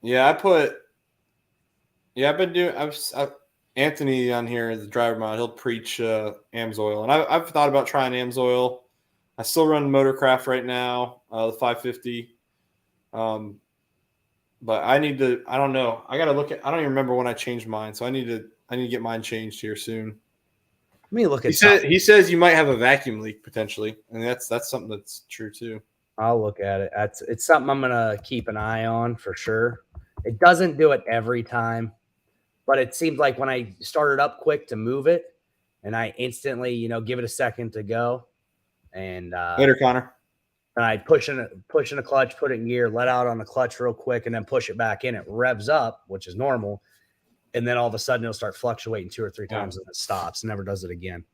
yeah, I've been doing. Anthony on here, the driver mod, he'll preach AMSOIL, and I've thought about trying AMSOIL. I still run Motorcraft right now, the 550. But I need to. I don't know. I got to look at. I don't even remember when I changed mine, so I need to get mine changed here soon. Let me look at. He says you might have a vacuum leak potentially, and that's something that's true too. I'll look at it. It's something I'm gonna keep an eye on for sure. It doesn't do it every time, but it seems like when I started up quick to move it, and I instantly, give it a second to go, and later, Connor. And I push in a clutch, put it in gear, let out on the clutch real quick, and then push it back in. It revs up, which is normal. And then all of a sudden it'll start fluctuating 2 or 3 times and it stops. Never does it again.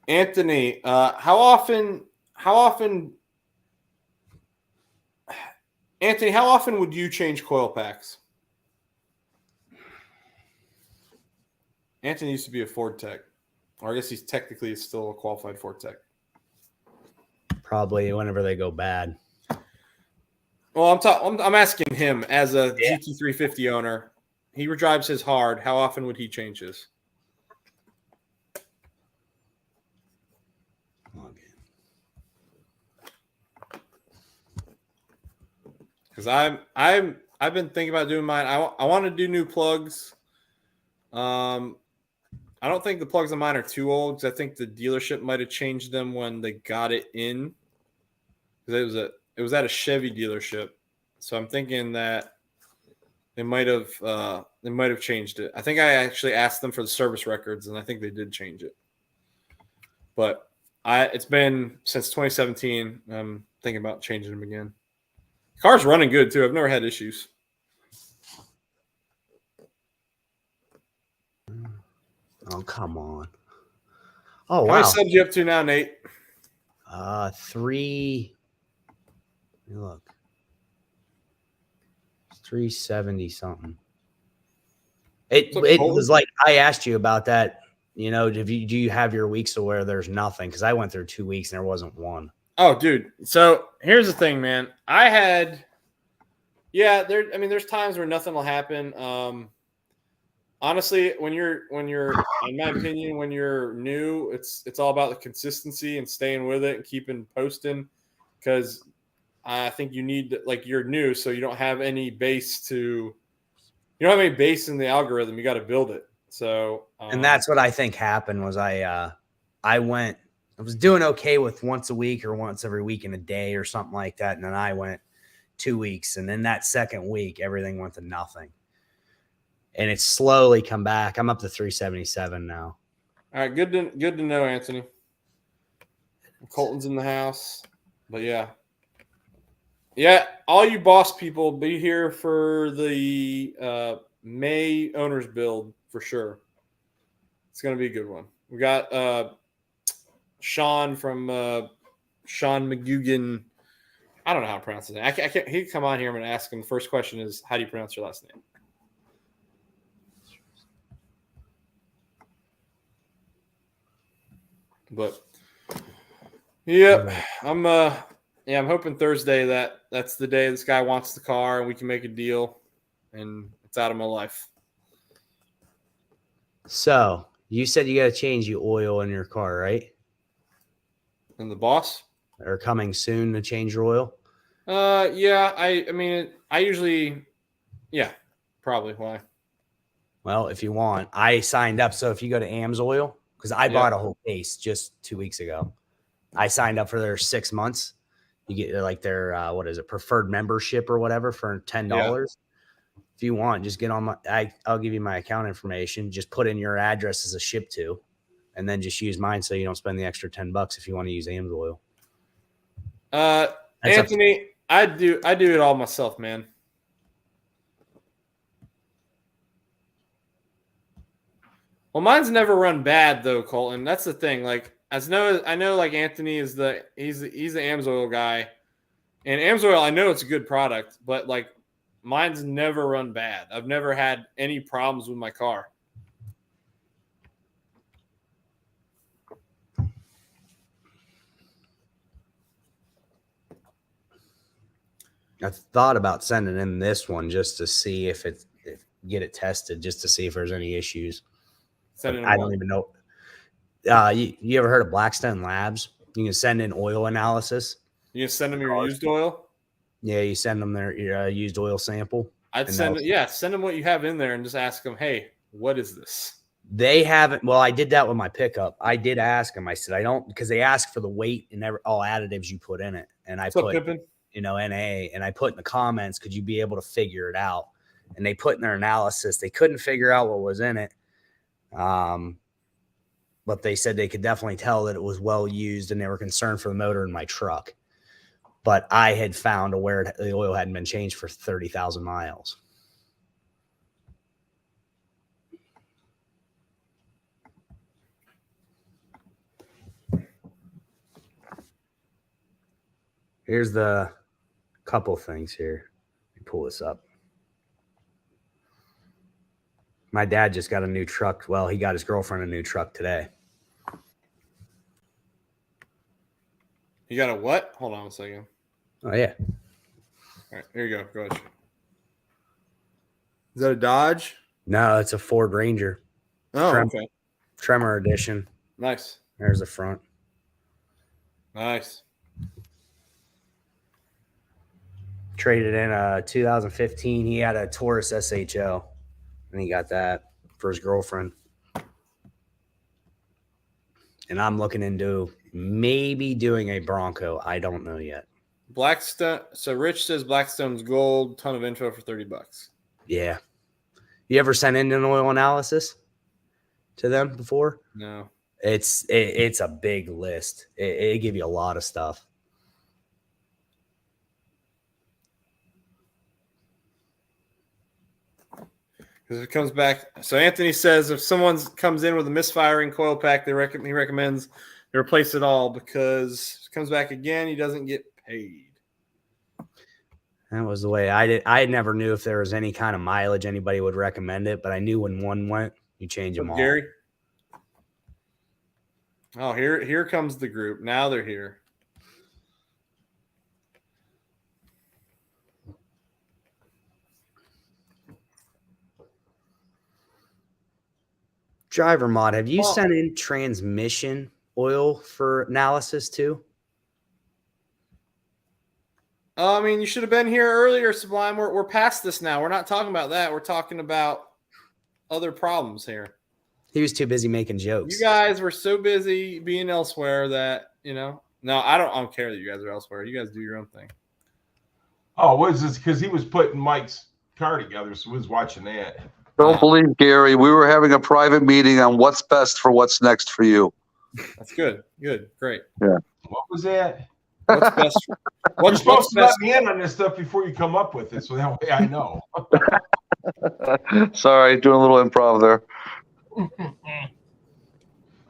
Anthony, how often would you change coil packs? Anthony used to be a Ford tech. Or I guess he's technically still a qualified Ford tech. Probably whenever they go bad. Well, I'm asking him as a GT350 owner. he drives his hard, how often would he change his? Because I've been thinking about doing mine. I want to do new plugs. I don't think the plugs on mine are too old because I think the dealership might have changed them when they got it in. Because it was at a Chevy dealership, so I'm thinking that they might have changed it. I think I actually asked them for the service records, and I think they did change it. But it's been since 2017. I'm thinking about changing them again. The car's running good too. I've never had issues. Oh, come on. Oh, How wow. many subs you up to now, Nate? 3. Look. 370 something. It was like I asked you about that. You know, do you have your weeks where there's nothing? Because I went through 2 weeks and there wasn't one. Oh, dude. So here's the thing, man. There's times where nothing will happen. Honestly, when you're, in my opinion, when you're new, it's all about the consistency and staying with it and keeping posting. Because I think you need, like, you're new, so you don't have any base in the algorithm. You got to build it. So, and that's what I think happened was I was doing okay with once a week or once every week in a day or something like that. And then I went 2 weeks. And then that second week, everything went to nothing. And it's slowly come back. I'm up to 377 now. All right. Good to know, Anthony. Colton's in the house. But yeah. Yeah. All you boss people, be here for the May owners build for sure. It's going to be a good one. We got Sean from Sean McGugan. I don't know how to pronounce his name. I can't. He can come on here. I'm going to ask him. The first question is, how do you pronounce your last name? But yep, I'm hoping Thursday that's the day this guy wants the car and we can make a deal, and it's out of my life. So you said you got to change the oil in your car, right? And the boss are coming soon to change your oil. Yeah. I usually, yeah, probably. Why? Well, if you want, I signed up. So if you go to AMSOIL, because I bought a whole case just 2 weeks ago, I signed up for their 6 months. You get like their preferred membership or whatever for $10. Yeah. If you want, just get on I'll give you my account information. Just put in your address as a ship to, and then just use mine so you don't spend the extra $10 if you want to use AMSOIL. Anthony, I do it all myself, man. Well, mine's never run bad though, Colton. That's the thing. Like, I know like Anthony is he's the AMSOIL guy, and AMSOIL, I know it's a good product, but like mine's never run bad. I've never had any problems with my car. I thought about sending in this one just to see if get it tested, just to see if there's any issues. I don't even know. You ever heard of Blackstone Labs? You can send in oil analysis. You can send them your used oil? Yeah, you send them their used oil sample. Send them what you have in there and just ask them, hey, what is this? They haven't. Well, I did that with my pickup. I did ask them. I said, I don't, because they ask for the weight and all additives you put in it. And I put, NA, and I put in the comments, could you be able to figure it out? And they put in their analysis, they couldn't figure out what was in it. But they said they could definitely tell that it was well used, and they were concerned for the motor in my truck. But I had found where the oil hadn't been changed for 30,000 miles. Here's the couple things here. Let me pull this up. My dad just got a new truck. Well, he got his girlfriend a new truck today. You got a what? Hold on a second. Oh, yeah. All right, here you go. Go ahead. Is that a Dodge? No, it's a Ford Ranger. Oh, okay. Tremor edition. Nice. There's the front. Nice. Traded in a 2015. He had a Taurus SHO, and he got that for his girlfriend. And I'm looking into maybe doing a Bronco. I don't know yet. Blackstone. So Rich says Blackstone's gold. Ton of info for $30. Yeah. You ever sent in an oil analysis to them before? No. It's a big list. It give you a lot of stuff. Because it comes back. So Anthony says if someone comes in with a misfiring coil pack, he recommends they replace it all because if it comes back again, he doesn't get paid. That was the way I did. I never knew if there was any kind of mileage anybody would recommend it, but I knew when one went, you change them all. Gary? Oh, here comes the group. Now they're here. Driver Mod, have you sent in transmission oil for analysis too? I mean, you should have been here earlier, Sublime. We're past this now. We're not talking about that. We're talking about other problems here. He was too busy making jokes. You guys were so busy being elsewhere that, no, I don't care that you guys are elsewhere. You guys do your own thing. Oh, what is this? Because he was putting Mike's car together, so we was watching that. Don't believe Gary. We were having a private meeting on what's best for what's next for you. That's good. Good. Great. Yeah. What was that? What's best? You're supposed to let me in on this stuff before you come up with it, so that way I know. Sorry, doing a little improv there.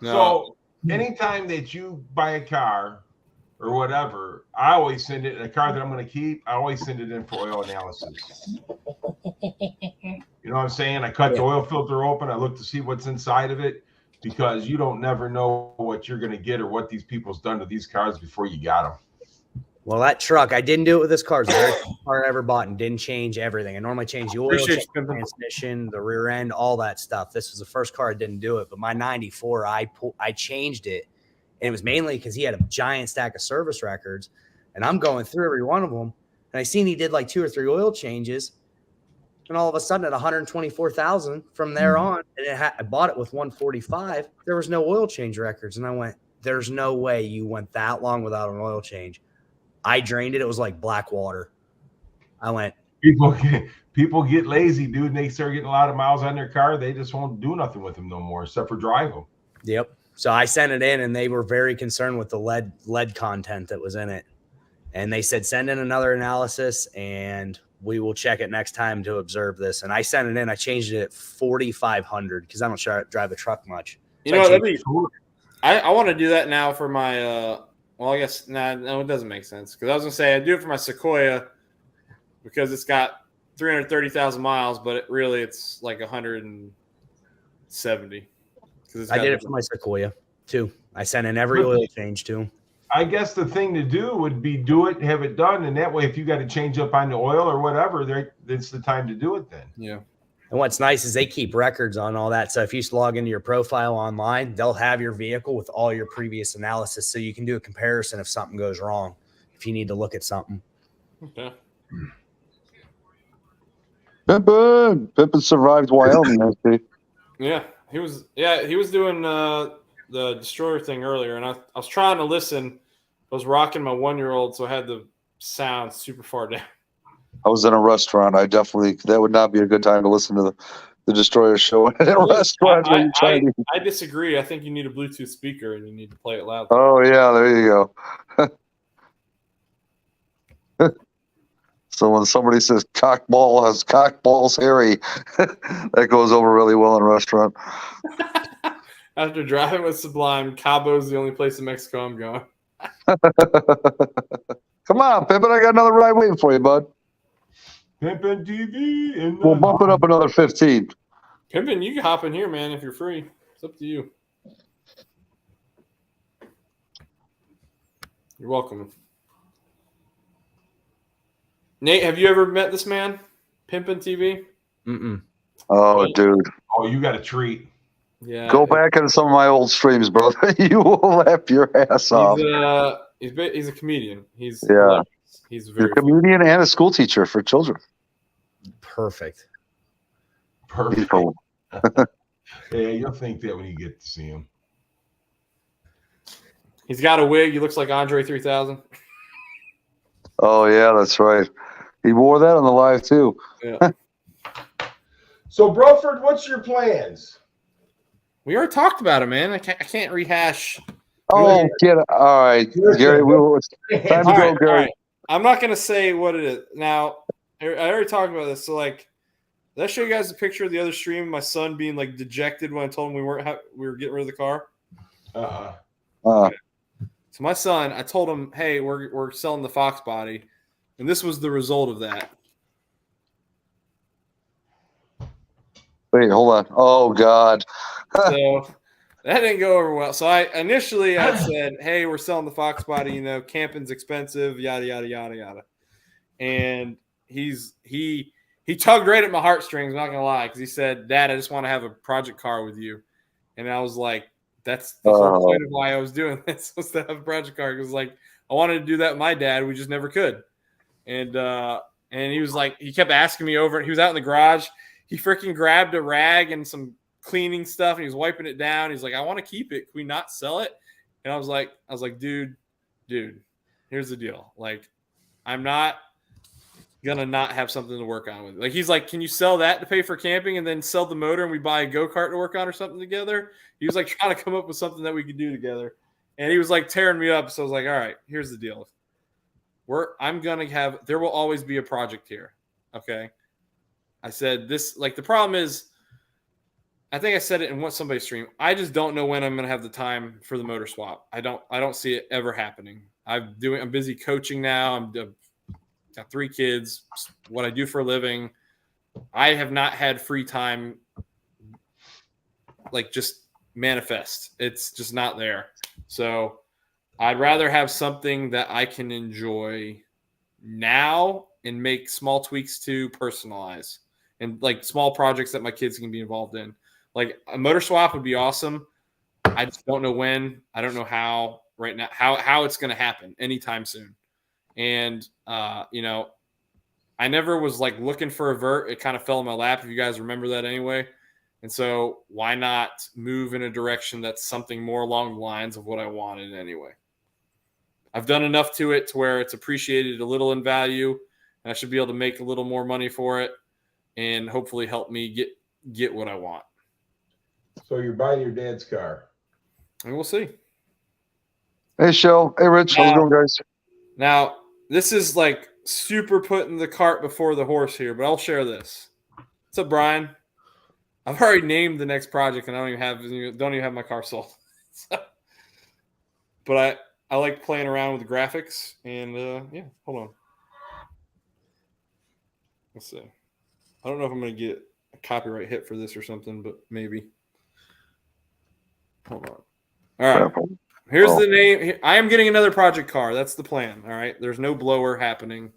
So anytime that you buy a car or whatever, I always send it, a car that I'm going to keep, I always send it in for oil analysis. You know what I'm saying? I cut the oil filter open. I look to see what's inside of it because you don't never know what you're going to get or what these people's done to these cars before you got them. Well, that truck, I didn't do it with this car. It's the very first car I ever bought and didn't change everything. I normally change the oil, change the transmission, the rear end, all that stuff. This was the first car I didn't do it. But my 94, I changed it. And it was mainly because he had a giant stack of service records. And I'm going through every one of them. And I seen he did like 2 or 3 oil changes. And all of a sudden at 124,000 from there on, and I bought it with 145, there was no oil change records. And I went, there's no way you went that long without an oil change. I drained it. It was like black water. I went. People get lazy, dude, and they start getting a lot of miles on their car. They just won't do nothing with them no more except for drive them. Yep. So I sent it in, and they were very concerned with the lead content that was in it. And they said, send in another analysis, and we will check it next time to observe this. And I sent it in. I changed it at 4,500 because I don't drive a truck much. So I want to do that now for my well, I guess no, it doesn't make sense because I was gonna say I do it for my Sequoia because it's got 330,000 miles, but it's like 170. I did it for my Sequoia too. I sent in every oil change too. I guess the thing to do would be do it, have it done, and that way, if you got to change up on the oil or whatever, it's the time to do it then. Yeah. And what's nice is they keep records on all that. So if you log into your profile online, they'll have your vehicle with all your previous analysis. So you can do a comparison if something goes wrong, if you need to look at something. Okay. Pimpin survived Wyoming, I see. Yeah, he was doing the destroyer thing earlier, and I was trying to listen. I was rocking my 1-year-old, so I had the sound super far down. I was in a restaurant. That would not be a good time to listen to the Destroyer show in a restaurant. I disagree. I think you need a Bluetooth speaker and you need to play it loud. Oh, yeah, there you go. So when somebody says cockball has cockballs Harry, that goes over really well in a restaurant. After driving with Sublime, Cabo's the only place in Mexico I'm going. Come on, Pimpin, I got another ride waiting for you, bud. Pimpin' TV. We'll bump it up another 15. Pimpin', you can hop in here, man, if you're free. It's up to you. You're welcome. Nate, have you ever met this man? Pimpin' TV? Mm-mm. Oh, dude. Oh, you got a treat. Yeah. Go back into some of my old streams, brother. You will laugh your ass off. He's a comedian. He's Yeah. hilarious. He's He's very a comedian and a school teacher for children. Perfect. Perfect. Yeah, you'll think that when you get to see him. He's got a wig. He looks like Andre 3000. Oh, yeah, that's right. He wore that on the live, too. Yeah. So, Broford, what's your plans? We already talked about it, man. I can't rehash. Oh, get it. All right, Gary. Time to go, Gary. All right. I'm not going to say what it is. Now, I already talked about this. So, like, did I show you guys a picture of the other stream of my son being, like, dejected when I told him we were getting rid of the car? So my son, I told him, hey, we're selling the Foxbody. And this was the result of that. Wait, hold on. Oh, God. So that didn't go over well. So I said, hey, we're selling the Foxbody, you know, camping's expensive, yada, yada, yada, yada. And he tugged right at my heartstrings, I'm not going to lie, because he said, Dad, I just want to have a project car with you. And I was like, that's the whole point of why I was doing this, was to have a project car. Because, like, I wanted to do that with my dad. We just never could. And he was like, he kept asking me over. He was out in the garage. He freaking grabbed a rag and some cleaning stuff, and he was wiping it down. He's like, I want to keep it. Can we not sell it? And I was like, dude, here's the deal. Like, I'm not gonna not have something to work on with it. Like, he's like, can you sell that to pay for camping and then sell the motor and we buy a go-kart to work on or something together? He was like trying to come up with something that we could do together. And he was like tearing me up. So I was like, all right, here's the deal. There will always be a project here. Okay. I said this, like, the problem is, I think I said it in somebody's stream. I just don't know when I'm going to have the time for the motor swap. I don't see it ever happening. I'm busy coaching now. I've got 3 kids, what I do for a living. I have not had free time, like, just manifest. It's just not there. So I'd rather have something that I can enjoy now and make small tweaks to personalize, and like small projects that my kids can be involved in. Like, a motor swap would be awesome. I just don't know when. I don't know how right now, how it's going to happen anytime soon. And, you know, I never was like looking for a vert. It kind of fell in my lap, if you guys remember that anyway. And so why not move in a direction that's something more along the lines of what I wanted anyway? I've done enough to it to where it's appreciated a little in value, and I should be able to make a little more money for it and hopefully help me get what I want. So you're buying your dad's car. And we'll see. Hey, Shell. Hey, Rich. How's it going, guys? Now, this is like super putting the cart before the horse here, but I'll share this. What's up, Brian? I've already named the next project, and I don't even have my car sold. But I like playing around with the graphics, and yeah, hold on. Let's see. I don't know if I'm going to get a copyright hit for this or something, but maybe. Hold on. All right. Here's the name. I am getting another project car. That's the plan. All right. There's no blower happening.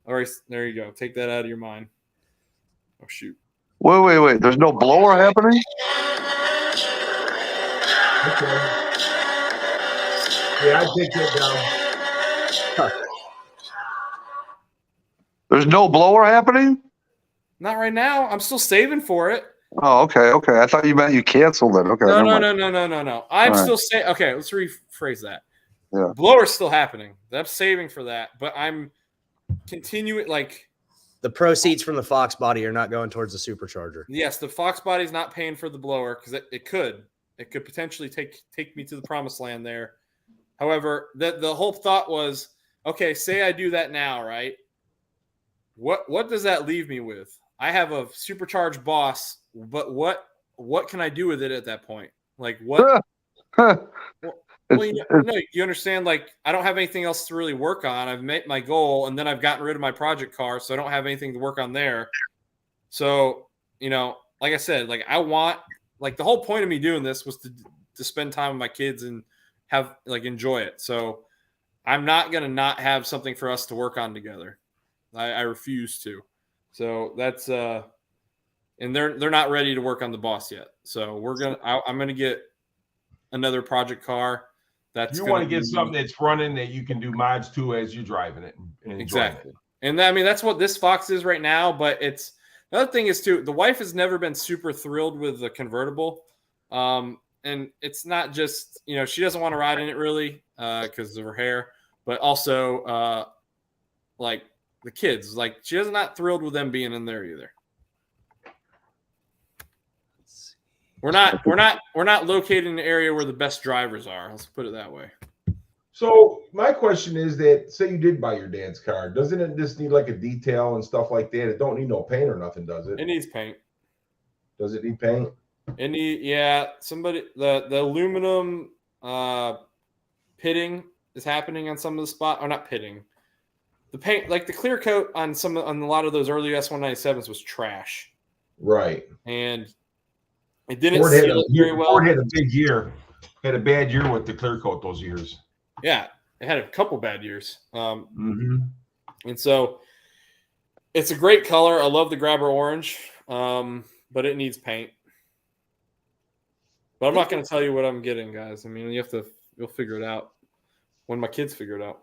All right. There you go. Take that out of your mind. Oh, shoot. Wait. There's no blower happening? Okay. Yeah, I take that down. There's no blower happening? Not right now. I'm still saving for it. Oh, okay. I thought you meant you canceled it. Okay. No. I'm still saying. Okay, let's rephrase that. Yeah. Blower's still happening. I'm saving for that, but I'm continuing. Like, the proceeds from the Foxbody are not going towards the supercharger. Yes, the Foxbody is not paying for the blower because it could potentially take me to the promised land there. However, the whole thought was, okay, say I do that now, right? What does that leave me with? I have a supercharged Boss, but what can I do with it at that point? Like, what? You understand? Like, I don't have anything else to really work on. I've met my goal, and then I've gotten rid of my project car, so I don't have anything to work on there. So, you know, like I said, like, I want, like, the whole point of me doing this was to spend time with my kids and have, like, enjoy it. So I'm not going to not have something for us to work on together. I refuse to. So that's and they're not ready to work on the Boss yet. So I'm gonna get another project car. That's you want to get something that's running that you can do mods to as you're driving it and enjoying it. And I mean, that's what this Fox is right now. But it's another thing is too, the wife has never been super thrilled with the convertible. And it's not just, she doesn't want to ride in it really because of her hair, but also like the kids, like she's not thrilled with them being in there either. We're not located in the area where the best drivers are. Let's put it that way. So my question is that, say you did buy your dad's car, doesn't it just need like a detail and stuff like that? It don't need no paint or nothing, does it? It needs paint. Does it need paint? The aluminum pitting is happening on some of the spot, or not pitting. The paint, like the clear coat on a lot of those early S197s was trash. Right. And it didn't seal it very well. Ford had a big year. Had a bad year with the clear coat those years. Yeah, it had a couple bad years. And so it's a great color. I love the Grabber orange, but it needs paint. But I'm not going to tell you what I'm getting, guys. I mean, you'll figure it out when my kids figure it out.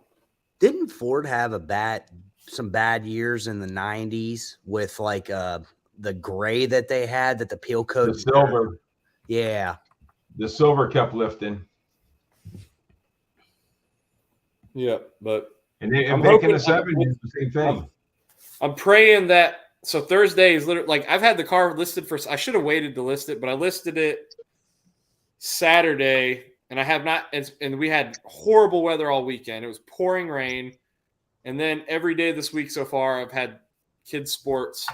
Didn't Ford have some bad years in the 90s with like the gray that they had, that the peel coat? The silver. Yeah. The silver kept lifting. Yeah, but and back in the 70s, the same thing. I'm praying that. So Thursday is literally like I've had the car listed for. I should have waited to list it, but I listed it Saturday, and I have not. And we had horrible weather all weekend. It was pouring rain, and then every day this week so far, I've had kids' sports.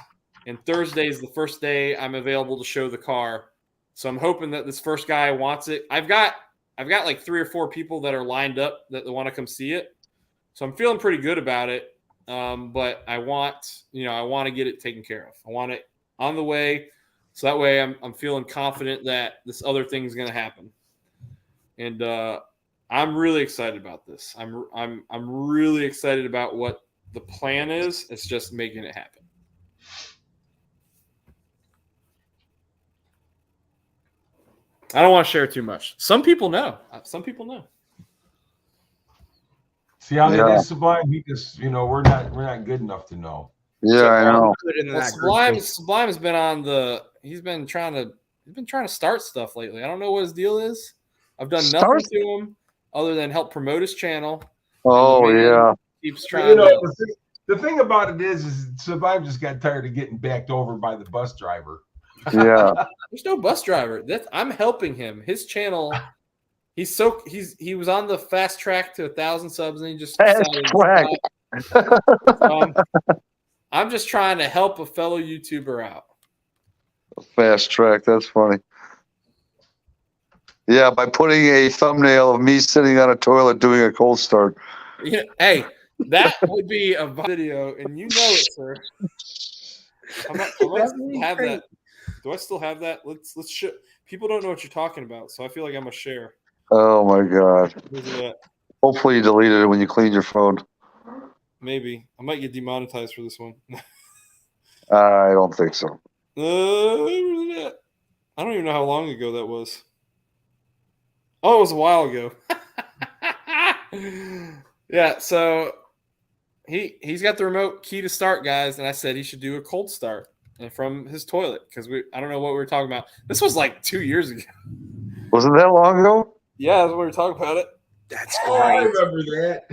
And Thursday is the first day I'm available to show the car. So I'm hoping that this first guy wants it. I've got like 3 or 4 people that are lined up that want to come see it. So I'm feeling pretty good about it. But I want to get it taken care of. I want it on the way. So that way I'm feeling confident that this other thing is going to happen. And I'm really excited about this. I'm really excited about what the plan is. It's just making it happen. I don't want to share too much. Some people know. See how that is, Sublime? We just, we're not good enough to know. Yeah, I know. Well, Sublime has been he's been trying to start stuff lately. I don't know what his deal is. I've done nothing to him other than help promote his channel. Oh yeah. Keeps trying. The thing about it is Sublime just got tired of getting backed over by the bus driver. Yeah. There's no bus driver. I'm helping him. His channel. He was on the fast track to 1,000 subs, and he just track. I'm just trying to help a fellow YouTuber out. Fast track. That's funny. Yeah, by putting a thumbnail of me sitting on a toilet doing a cold start. Yeah, hey, that would be a video, and you know it, sir. I might have that. Do I still have that? Let's show. People don't know what you're talking about, so I feel like I'm gonna share. Oh my god! Hopefully you deleted it when you cleaned your phone. Maybe I might get demonetized for this one. I don't think so. I don't even know how long ago that was. Oh, it was a while ago. Yeah, so he's got the remote key to start, guys, and I said he should do a cold start and from his toilet because I don't know what we were talking about. This was like 2 years ago. Wasn't that long ago? Yeah, that's what we were talking about it. That's great. I remember that.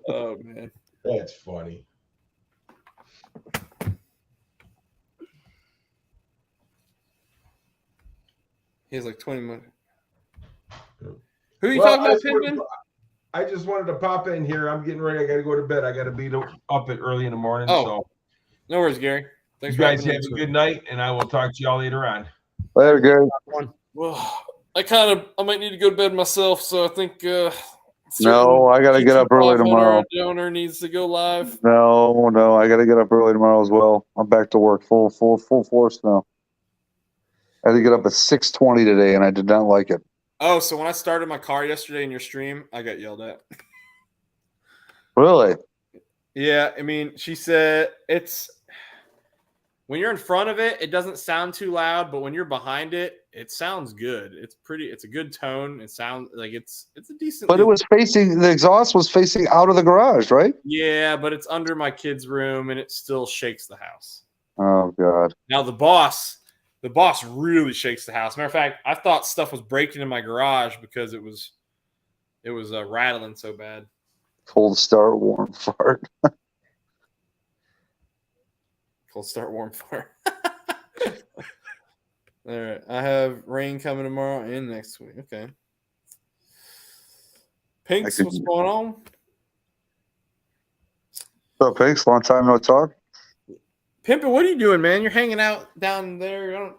Oh man, that's funny. He has like 20 minutes. Who are you talking about, Pittman? I just wanted to pop in here. I'm getting ready. I got to go to bed. I got to be up at early in the morning. Oh, so no worries, Gary. Thanks you guys have a good night, and I will talk to y'all later on. Later, Gary. Well, I might need to go to bed myself, so I think. No, I got to get up early tomorrow. Donor needs to go live. No, I got to get up early tomorrow as well. I'm back to work full force now. I had to get up at 6:20 today, and I did not like it. Oh, so when I started my car yesterday in your stream, I got yelled at. Really? Yeah, I mean, she said it's when you're in front of it, it doesn't sound too loud, but when you're behind it, it sounds good. It's a good tone. It sounds like it's a decent. But the exhaust was facing out of the garage, right? Yeah, but it's under my kid's room and it still shakes the house. Oh God. Now the boss really shakes the house. Matter of fact, I thought stuff was breaking in my garage because it was rattling so bad. Cold start, warm fart. Cold start, warm fart. All right. I have rain coming tomorrow and next week. Okay. Pinks, what's going on? What's up, Pinks? Long time no talk. Pimpin', what are you doing, man? You're hanging out down there. I'm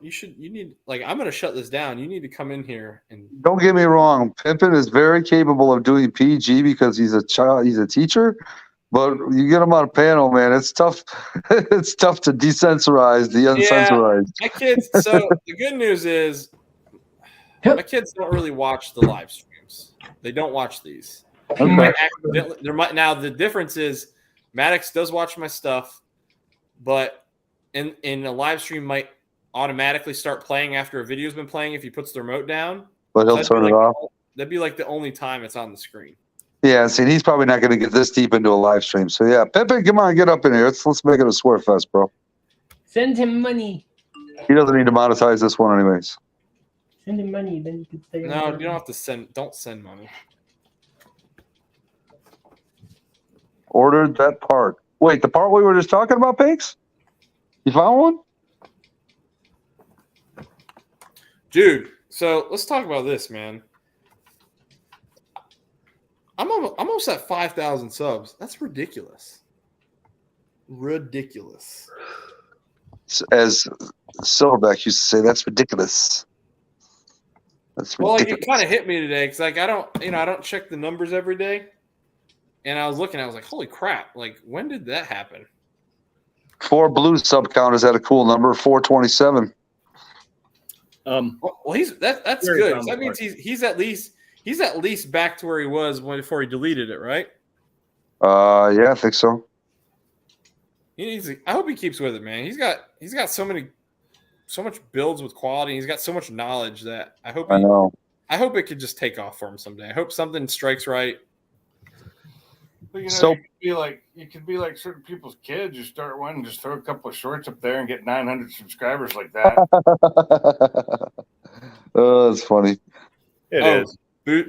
gonna shut this down. You need to come in here and Don't get me wrong. Pimpin is very capable of doing PG because he's a teacher. But you get him on a panel, man. It's tough. It's tough to desensorize the unsensorized. My kids. So the good news is, my kids don't really watch the live streams. They don't watch these. Okay. Now the difference is, Maddox does watch my stuff, but in a live stream might automatically start playing after a video's been playing if he puts the remote down. But he'll turn it off. That'd be like the only time it's on the screen. Yeah, see, he's probably not going to get this deep into a live stream. So yeah, Pepe, come on, get up in here. Let's make it a swear fest, bro. Send him money. He doesn't need to monetize this one, anyways. Send him money, then you can say. No, you don't have to send. Don't send money. Ordered that part. Wait, the part we were just talking about, Pinks? You found one? Dude, so let's talk about this, man. I'm almost at 5,000 subs. That's ridiculous. Ridiculous. As Silverback used to say, that's ridiculous. That's ridiculous. Well, like, it kind of hit me today because, like, I don't check the numbers every day, and I was looking. I was like, holy crap! Like, when did that happen? 4 Blues sub count is at a cool number, 427. Well, that's good. That means he's at least back to where he was before he deleted it, right? Yeah, I think so. I hope he keeps with it, man. He's got so much builds with quality. He's got so much knowledge that I hope it could just take off for him someday. I hope something strikes right. But, you could be like certain people's kids. You start one and just throw a couple of shorts up there and get 900 subscribers like that. Oh, that's funny. It is.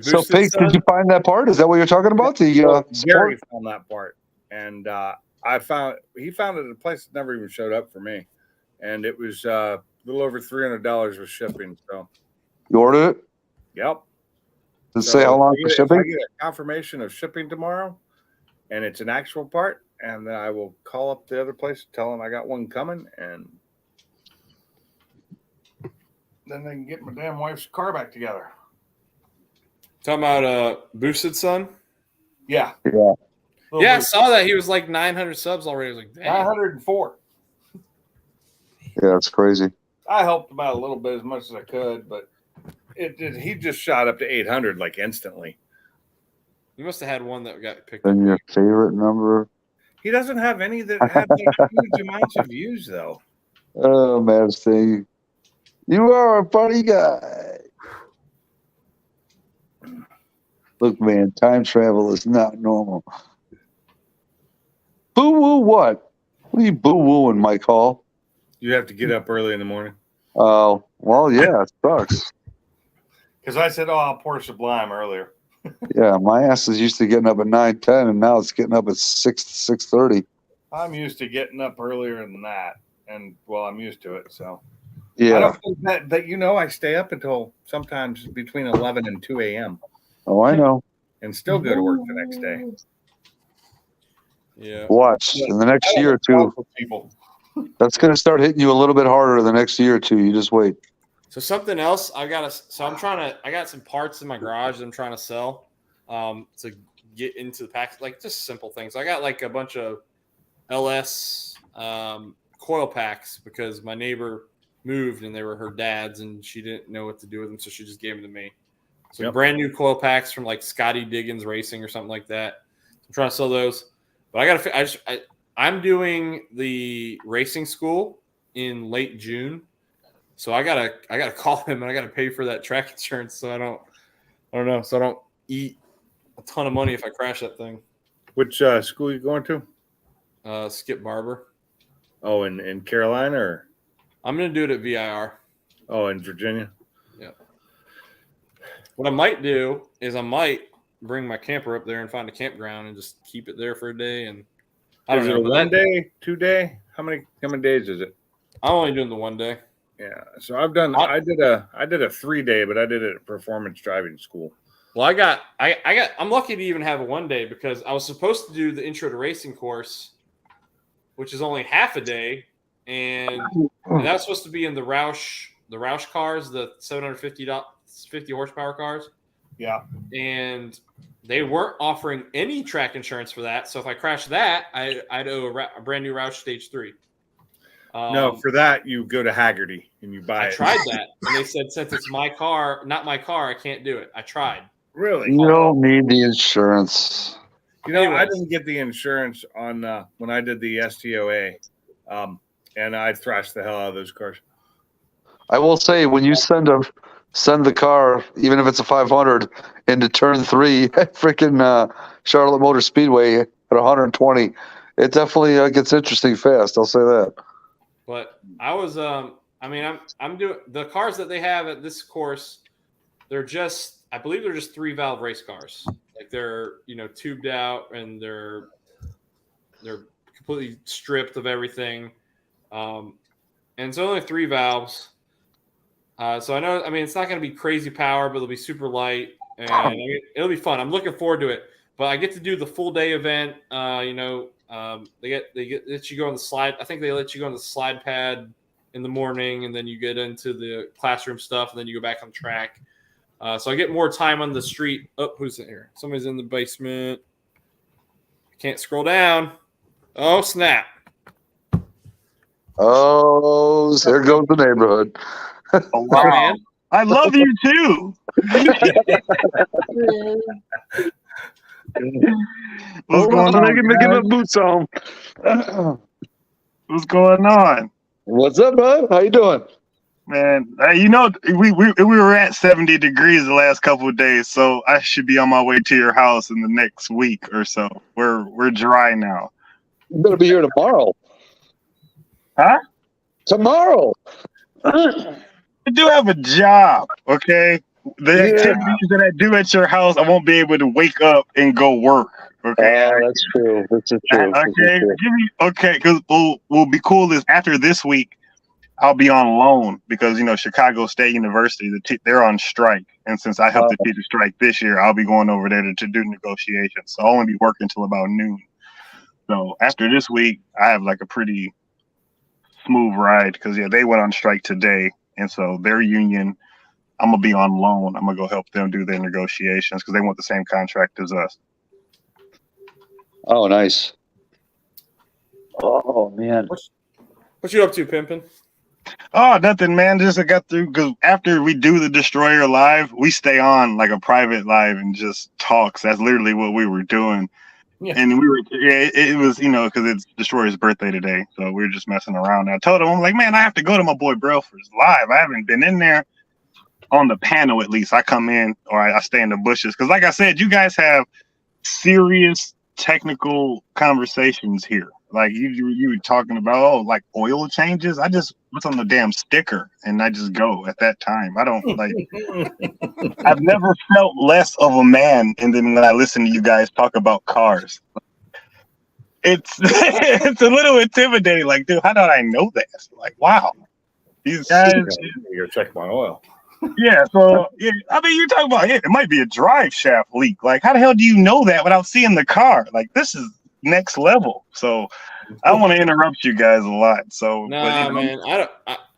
So, Pink, did you find that part? Is that what you're talking about? Gary found that part, and he found it at a place that never even showed up for me, and it was a little over $300 with shipping. So, you ordered it? Yep. Does it say how long for shipping? I get a confirmation of shipping tomorrow, and it's an actual part, and then I will call up the other place, tell them I got one coming, and then they can get my damn wife's car back together. Talking about Boosted Son? Yeah. Yeah, I saw that. He was like 900 subs already. I was like, damn. 904. Yeah, it's crazy. I helped him out a little bit as much as I could, but he just shot up to 800 like instantly. You must have had one that got picked up. And your favorite number? He doesn't have any that had like huge amounts of views, though. Oh, man, thing. You are a funny guy. Look, man, time travel is not normal. Boo-woo what? What are you boo-wooing, Mike Hall? You have to get up early in the morning. Oh, well, yeah, it sucks. Because I said, I'll pour Sublime earlier. Yeah, my ass is used to getting up at 9:10, and now it's getting up at 6:30. I'm used to getting up earlier than that, and, well, I'm used to it, so. Yeah. I don't think that, I stay up until sometimes between 11 and 2 a.m. Oh, I know. And still go to work the next day. Yeah. Watch in the next year or two. People. That's going to start hitting you a little bit harder the next year or two. You just wait. So something else I got some parts in my garage that I'm trying to sell to get into the pack, like just simple things. I got like a bunch of LS coil packs because my neighbor moved and they were her dad's and she didn't know what to do with them, so she just gave them to me. So brand new coil packs from like Scotty Diggins Racing or something like that. I'm trying to sell those. But But I'm doing the racing school in late June, so I gotta call him and I gotta pay for that track insurance, so I don't eat a ton of money if I crash that thing. Which school are you going to? Skip Barber. Oh, in Carolina, or I'm gonna do it at VIR. oh, in Virginia. Yeah. What I might do is I might bring my camper up there and find a campground and just keep it there for a day. And I don't Is know. it a 1 day, 2 day? How many days is it? I'm only doing the 1 day. Yeah. So I did a 3 day, but I did it at performance driving school. Well, I'm lucky to even have a 1 day because I was supposed to do the intro to racing course, which is only half a day, and that's supposed to be in the Roush cars, the 750 horsepower cars. Yeah. And they weren't offering any track insurance for that. So if I crashed that, I'd owe a brand new Roush Stage 3. No, for that you go to Haggerty and you buy it. I tried that, and they said since it's my car, not my car, I can't do it. I tried. Really? You don't need the insurance. You know, I didn't get the insurance on when I did the STOA, and I thrashed the hell out of those cars. I will say when you send the car, even if it's a 500, into turn 3 at freaking Charlotte Motor Speedway at 120, it definitely gets interesting fast. I'll say that. But I was, I'm doing the cars that they have at this course. I believe they're just 3-valve race cars. Like they're, tubed out and they're completely stripped of everything. And it's only 3 valves. So I know, it's not going to be crazy power, but it'll be super light and it'll be fun. I'm looking forward to it, but I get to do the full day event. They let you go on the slide. I think they let you go on the slide pad in the morning, and then you get into the classroom stuff, and then you go back on track. So I get more time on the street. Oh, who's in here? Somebody's in the basement. Can't scroll down. Oh, snap. Oh, there goes the neighborhood. Oh, wow. I love you too. What's going on? Give my boots on. What's going on? What's up, bud? How you doing? Man, we were at 70 degrees the last couple of days, so I should be on my way to your house in the next week or so. We're dry now. You better be here tomorrow. Huh? Tomorrow. I do have a job, okay? The activities that I do at your house, I won't be able to wake up and go work. Okay, that's true. That's true. Okay, because will be cool is after this week, I'll be on loan because Chicago State University they're on strike, and since I helped to teach a strike this year, I'll be going over there to do negotiations. So I'll only be working until about noon. So after this week, I have like a pretty smooth ride because they went on strike today, and so their union. I'm gonna be on loan. I'm gonna go help them do their negotiations because they want the same contract as us. Oh, nice. Oh man, What you up to, pimpin'? Oh, nothing, man. Just I got through because after we do the Destroyer live, we stay on like a private live and just talks. That's literally what we were doing. Yeah. And we were, it was, because it's Destroyer's birthday today, so we were just messing around. And I told him, I'm like, man, I have to go to my boy Brelford's live. I haven't been in there. On the panel, at least I come in or I stay in the bushes because, like I said, you guys have serious technical conversations here. Like you were talking about, like oil changes. I just what's on the damn sticker and I just go at that time. I don't like. I've never felt less of a man, and then when I listen to you guys talk about cars, it's it's a little intimidating. Like, dude, how did I know that? Like, wow, these guys. You're check my oil. Yeah, so you're talking about it might be a drive shaft leak. Like, how the hell do you know that without seeing the car? Like, this is next level. So, I don't want to interrupt you guys a lot. So, man,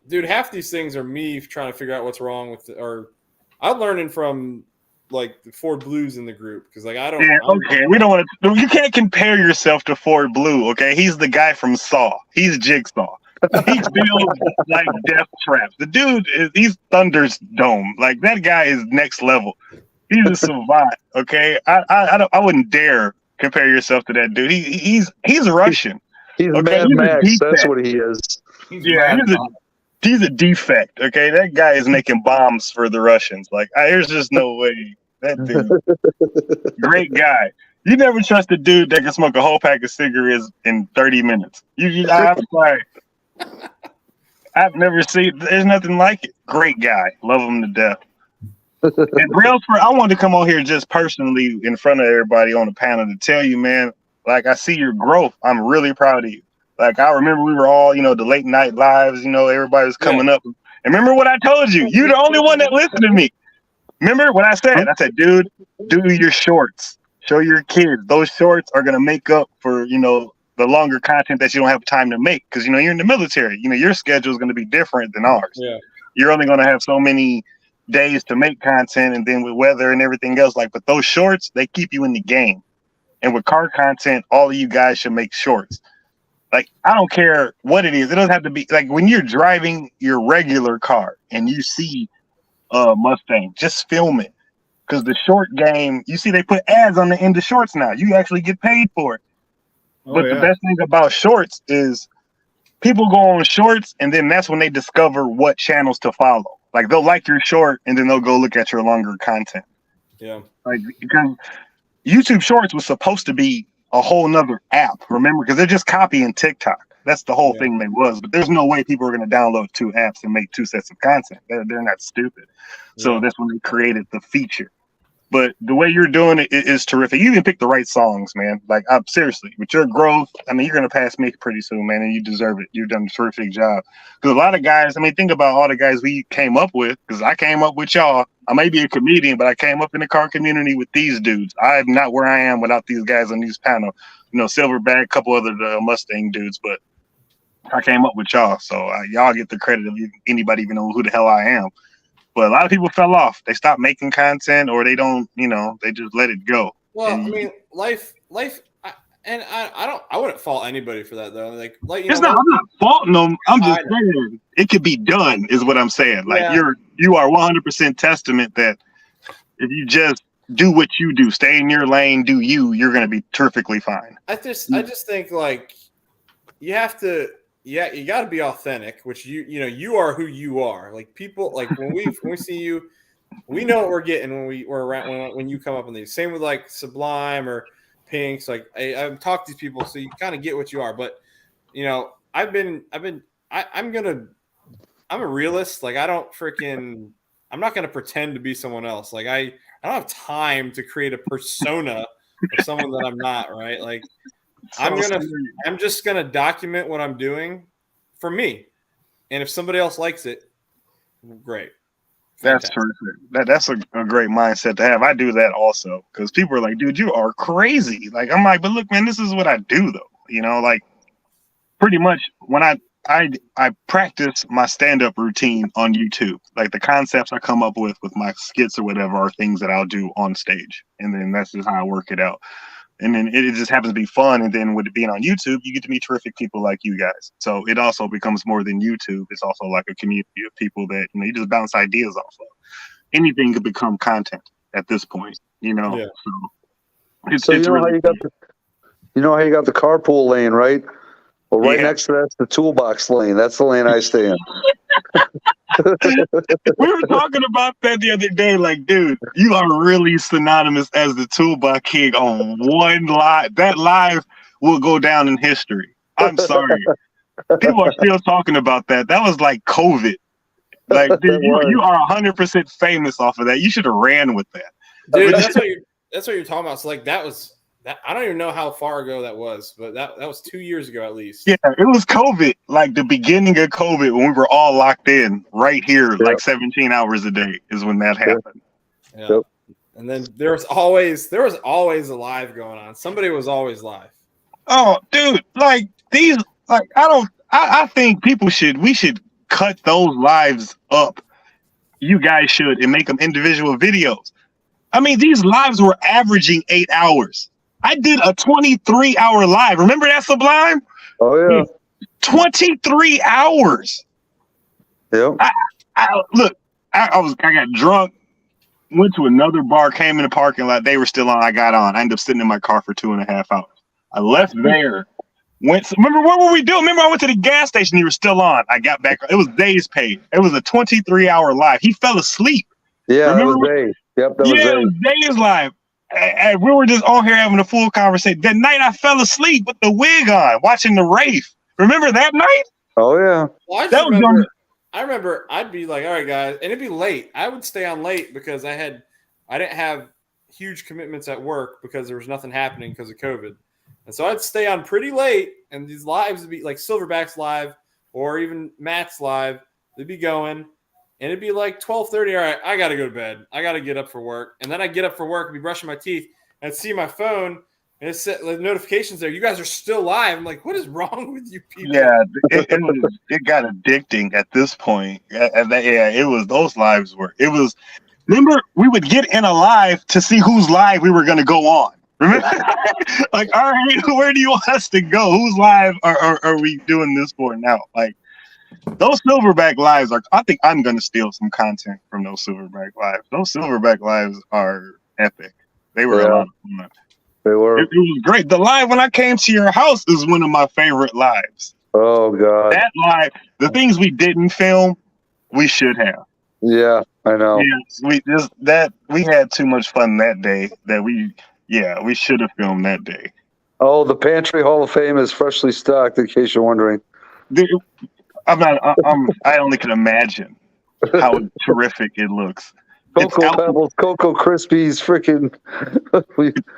dude, half these things are me trying to figure out what's wrong with I'm learning from like the Ford Blues in the group because like I don't. Yeah, okay, we don't want to. You can't compare yourself to Ford Blue. Okay, he's the guy from Saw. He's Jigsaw. He builds like death traps. The dude he's Thunderdome. Like that guy is next level. He's a savant. Okay, I wouldn't dare compare yourself to that dude. He's Russian. He's Okay, Mad he's a Max. That's defect. what he is. Yeah, he's a defect. Okay, that guy is making bombs for the Russians. Like, there's just no way that dude. Great guy. You never trust a dude that can smoke a whole pack of cigarettes in 30 minutes. I'm sorry. I've never seen. There's nothing like it. Great guy. Love him to death. And Brailsford, I wanted to come on here just personally in front of everybody on the panel to tell you, man, like, I see your growth. I'm really proud of you. Like, I remember we were all, the late night lives, everybody was coming up. And remember what I told you? You're the only one that listened to me. Remember what I said? I said, dude, do your shorts. Show your kids. Those shorts are going to make up for, the longer content that you don't have time to make. Because, you're in the military. Your schedule is going to be different than ours. Yeah. You're only going to have so many days to make content, and then with weather and everything else. But those shorts, they keep you in the game. And with car content, all of you guys should make shorts. Like, I don't care what it is. It doesn't have to be like when you're driving your regular car and you see Mustang, just film it. Because the short game, you see they put ads on the end of shorts now. You actually get paid for it. But the best thing about shorts is people go on shorts, and then that's when they discover what channels to follow. Like, they'll like your short, and then they'll go look at your longer content. Yeah. Like, because YouTube Shorts was supposed to be a whole nother app, remember? Because they're just copying TikTok. That's the whole thing they was. But there's no way people are going to download 2 apps and make 2 sets of content. They're not stupid. So that's when they created the feature. But the way you're doing it is terrific. You even picked the right songs, man. Like, I'm seriously, with your growth, I mean, you're going to pass me pretty soon, man, and you deserve it. You've done a terrific job. Because a lot of guys, I mean, think about all the guys we came up with, because I came up with y'all. I may be a comedian, but I came up in the car community with these dudes. I'm not where I am without these guys on these panel. Silverback, a couple other Mustang dudes, but I came up with y'all. So y'all get the credit of anybody even know who the hell I am. But a lot of people fell off. They stopped making content, or they don't, they just let it go. Well, I mean, life, I wouldn't fault anybody for that though. I'm not faulting them. I'm just saying it could be done, is what I'm saying. Like, you are 100% testament that if you just do what you do, stay in your lane, do you're going to be perfectly fine. I just think, like, you have to. Yeah, you got to be authentic, which you are who you are. Like, people, like, when we see you, we know what we're getting we're around when you come up on these. Same with like Sublime or Pinks. Like, I've talked to these people, so you kind of get what you are. But I'm a realist. Like, I'm not gonna pretend to be someone else. Like, I don't have time to create a persona of someone that I'm not. Right? Like, I'm just gonna document what I'm doing for me, and if somebody else likes it, great. Fantastic. That's terrific. That's a great mindset to have. I do that also, because people are like, "Dude, you are crazy." Like, I'm like, "But look, man, this is what I do, though." Like, pretty much when I practice my stand-up routine on YouTube. Like, the concepts I come up with my skits or whatever are things that I'll do on stage, and then that's just how I work it out. And then it just happens to be fun. And then with it being on YouTube, you get to meet terrific people like you guys. So it also becomes more than YouTube. It's also like a community of people that, you just bounce ideas off of. Anything could become content at this point, So you know how you got the carpool lane, right? Well, right next to that's the toolbox lane. That's the lane I stay in. We were talking about that the other day. Like, dude, you are really synonymous as the Toolbox King on one live. That live will go down in history. I'm sorry. People are still talking about that. That was like COVID. Like, dude, you are 100% famous off of that. You should have ran with that. Dude, that's what you're talking about. So, like, that was that. I don't even know how far ago that was, but that was 2 years ago at least. Yeah, it was COVID, like the beginning of COVID, when we were all locked in right here, like 17 hours a day is when that happened. Yeah. Yep. And then there was always a live going on. Somebody was always live. Oh, dude, like these, like I think we should cut those lives up. You guys should, and make them individual videos. I mean, these lives were averaging 8 hours. I did a 23-hour live. Remember that, Sublime? Oh yeah, 23 hours. Yep. I got drunk. Went to another bar, came in the parking lot. They were still on. I got on. I ended up sitting in my car for 2.5 hours. I left there. Remember, what were we doing? Remember, I went to the gas station. You were still on. I got back. It was Days paid. It was a 23-hour live. He fell asleep. Yeah, remember? That was Days. Yep, that was It was Days live. And we were just on here having a full conversation. That night, I fell asleep with the wig on, watching the Wraith. Remember that night? Oh, yeah. Well, I remember I'd be like, all right, guys, and it'd be late. I would stay on late because I didn't have huge commitments at work because there was nothing happening because of COVID. And so I'd stay on pretty late, and these lives would be like Silverback's live or even Matt's live. They'd be going, and it'd be like 12:30. All right, I got to go to bed. I got to get up for work. And then I'd get up for work and be brushing my teeth, and I'd see my phone, and it said like, notifications there. You guys are still live. I'm like, what is wrong with you people? Yeah, it got addicting at this point. It was those lives were. It was. Remember, we would get in a live to see whose live we were going to go on. Remember? Like, all right, where do you want us to go? Whose live are we doing this for now? Like, those Silverback lives are. I think I'm going to steal some content from those Silverback lives. Those Silverback lives are epic. They were a lot of fun. They were. It was great. The live when I came to your house is one of my favorite lives. Oh, God. That live, the things we didn't film, we should have. Yeah, I know. Yes, we had too much fun that day that we should have filmed that day. Oh, the Pantry Hall of Fame is freshly stocked, in case you're wondering. I only can imagine how terrific it looks. Cocoa Pebbles, Cocoa Krispies, freaking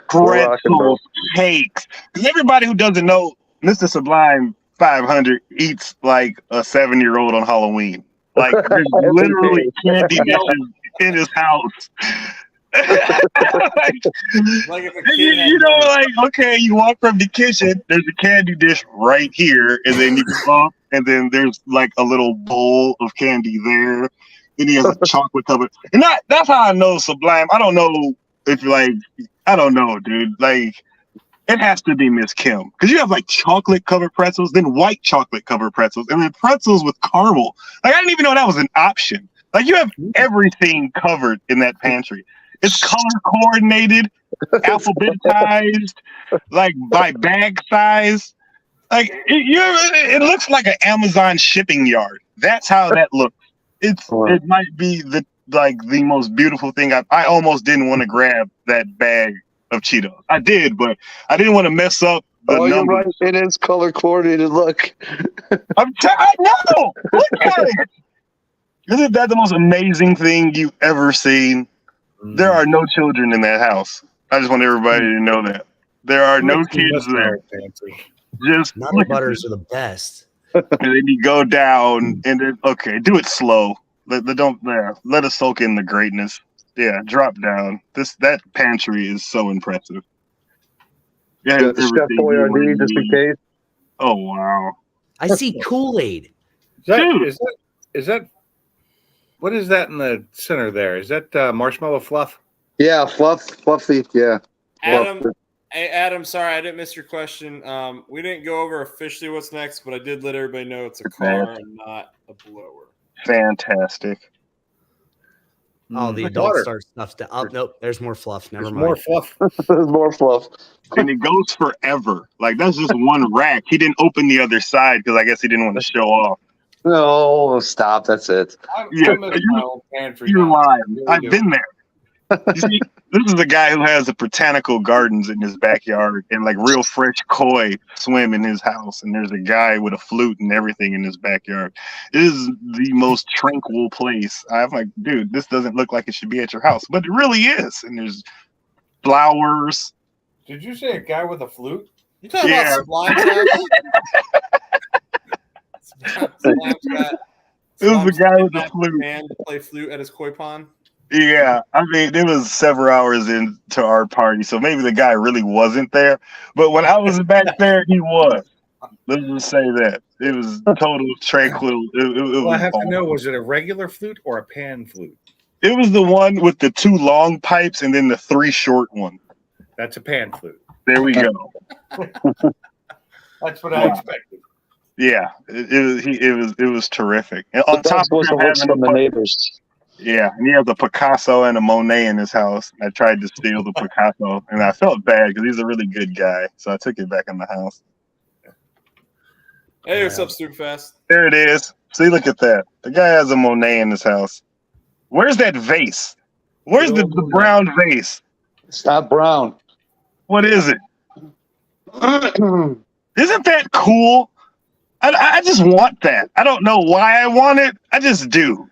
pretzels, cakes. Because everybody who doesn't know, Mr. Sublime 500 eats like a 7-year-old on Halloween. Like, there's literally candy dishes in his house. like if a kid okay, you walk from the kitchen, there's a candy dish right here, and then you go up, and then there's like a little bowl of candy there. Then he has a chocolate cover. And that's how I know Sublime. I don't know if I don't know, dude. Like, it has to be Miss Kim. Because you have like chocolate covered pretzels, then white chocolate covered pretzels, and then pretzels with caramel. Like, I didn't even know that was an option. Like, you have everything covered in that pantry. It's color coordinated, alphabetized, like by bag size. Like, it looks like an Amazon shipping yard. That's how that looks. It might be the most beautiful thing. I almost didn't want to grab that bag of Cheetos. I did, but I didn't want to mess up the numbers. You're right. It is color coordinated. Look. I know. Look at it. Isn't that the most amazing thing you've ever seen? There are no children in that house. I just want everybody to know that. There are no kids there. Just nut butters are the best. And then you go down, and then do it slow. Let us soak in the greatness. Yeah, drop down. That pantry is so impressive. Yeah, the Chef Boyardee, just in case. Oh wow! I see Kool-Aid. Is that what is that in the center there? Is that marshmallow fluff? Yeah, fluffy. Yeah. Adam, sorry, I didn't miss your question. We didn't go over officially what's next, but I did let everybody know it's a car and not a blower. Fantastic. Oh, the adult start stuff. Oh, nope. There's more fluff. Never mind. More fluff. There's more fluff. And it goes forever. Like, that's just one rack. He didn't open the other side because I guess he didn't want to show off. No, stop. That's it. You're lying. I've been there. You see, this is a guy who has the botanical gardens in his backyard and like real fresh koi swim in his house. And there's a guy with a flute and everything in his backyard. It is the most tranquil place. I'm like, dude, this doesn't look like it should be at your house, but it really is. And there's flowers. Did you say a guy with a flute? You talking about Sublime's house? Sublime's got. It was the guy with the flute. Man to play flute at his koi pond. Yeah, I mean, it was several hours into our party, so maybe the guy really wasn't there. But when I was back there, he was. Let's just say that. It was total tranquil. I have to know, was it a regular flute or a pan flute? It was the one with the 2 long pipes and then the 3 short ones. That's a pan flute. There we go. That's what I expected. Yeah, it was terrific. And on top of having from the neighbors. Yeah, and he has a Picasso and a Monet in his house. I tried to steal the Picasso, and I felt bad because he's a really good guy. So I took it back in the house. Hey, what's up, Stupefast? There it is. See, look at that. The guy has a Monet in his house. Where's that vase? Where's the brown vase? It's not brown. What is it? Isn't that cool? I just want that. I don't know why I want it. I just do.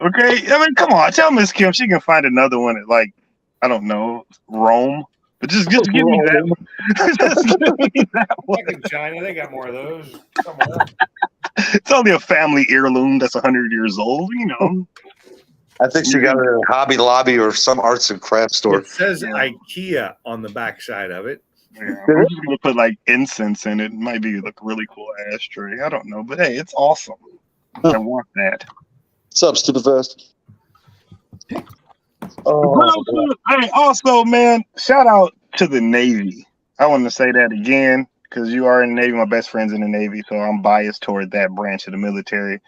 Okay? I mean, come on. Tell Miss Kim she can find another one at, like, I don't know, Rome. But just give me that one. Just give me that one. Like in China, they got more of those. Somewhere. It's only a family heirloom that's 100 years old, you know. I think she got it at Hobby Lobby or some arts and crafts store. It says IKEA on the backside of it. Yeah, we're just gonna put like incense in it. It might be like a really cool ashtray. I don't know, but hey, it's awesome. I want that. What's up, Stupefast? Also, man, shout out to the Navy. I want to say that again because you are in the Navy. My best friend's in the Navy, so I'm biased toward that branch of the military.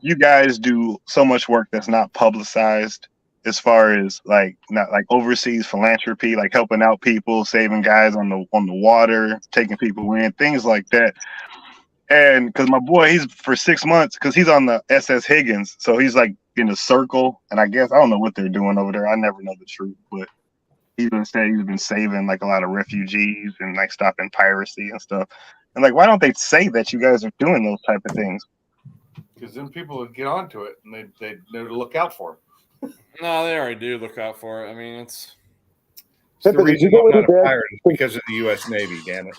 You guys do so much work that's not publicized as far as like not like overseas philanthropy, like helping out people, saving guys on the water, taking people in, things like that. And because my boy, he's for 6 months because he's on the SS Higgins, so he's like in a circle. And I guess I don't know what they're doing over there. I never know the truth, but he's been saving like a lot of refugees and like stopping piracy and stuff. And like, why don't they say that you guys are doing those type of things? Because then people would get onto it and they know to look out for them. No, they already do look out for it. I mean, it's the reason I'm not a pirate is because of the U.S. Navy, damn it.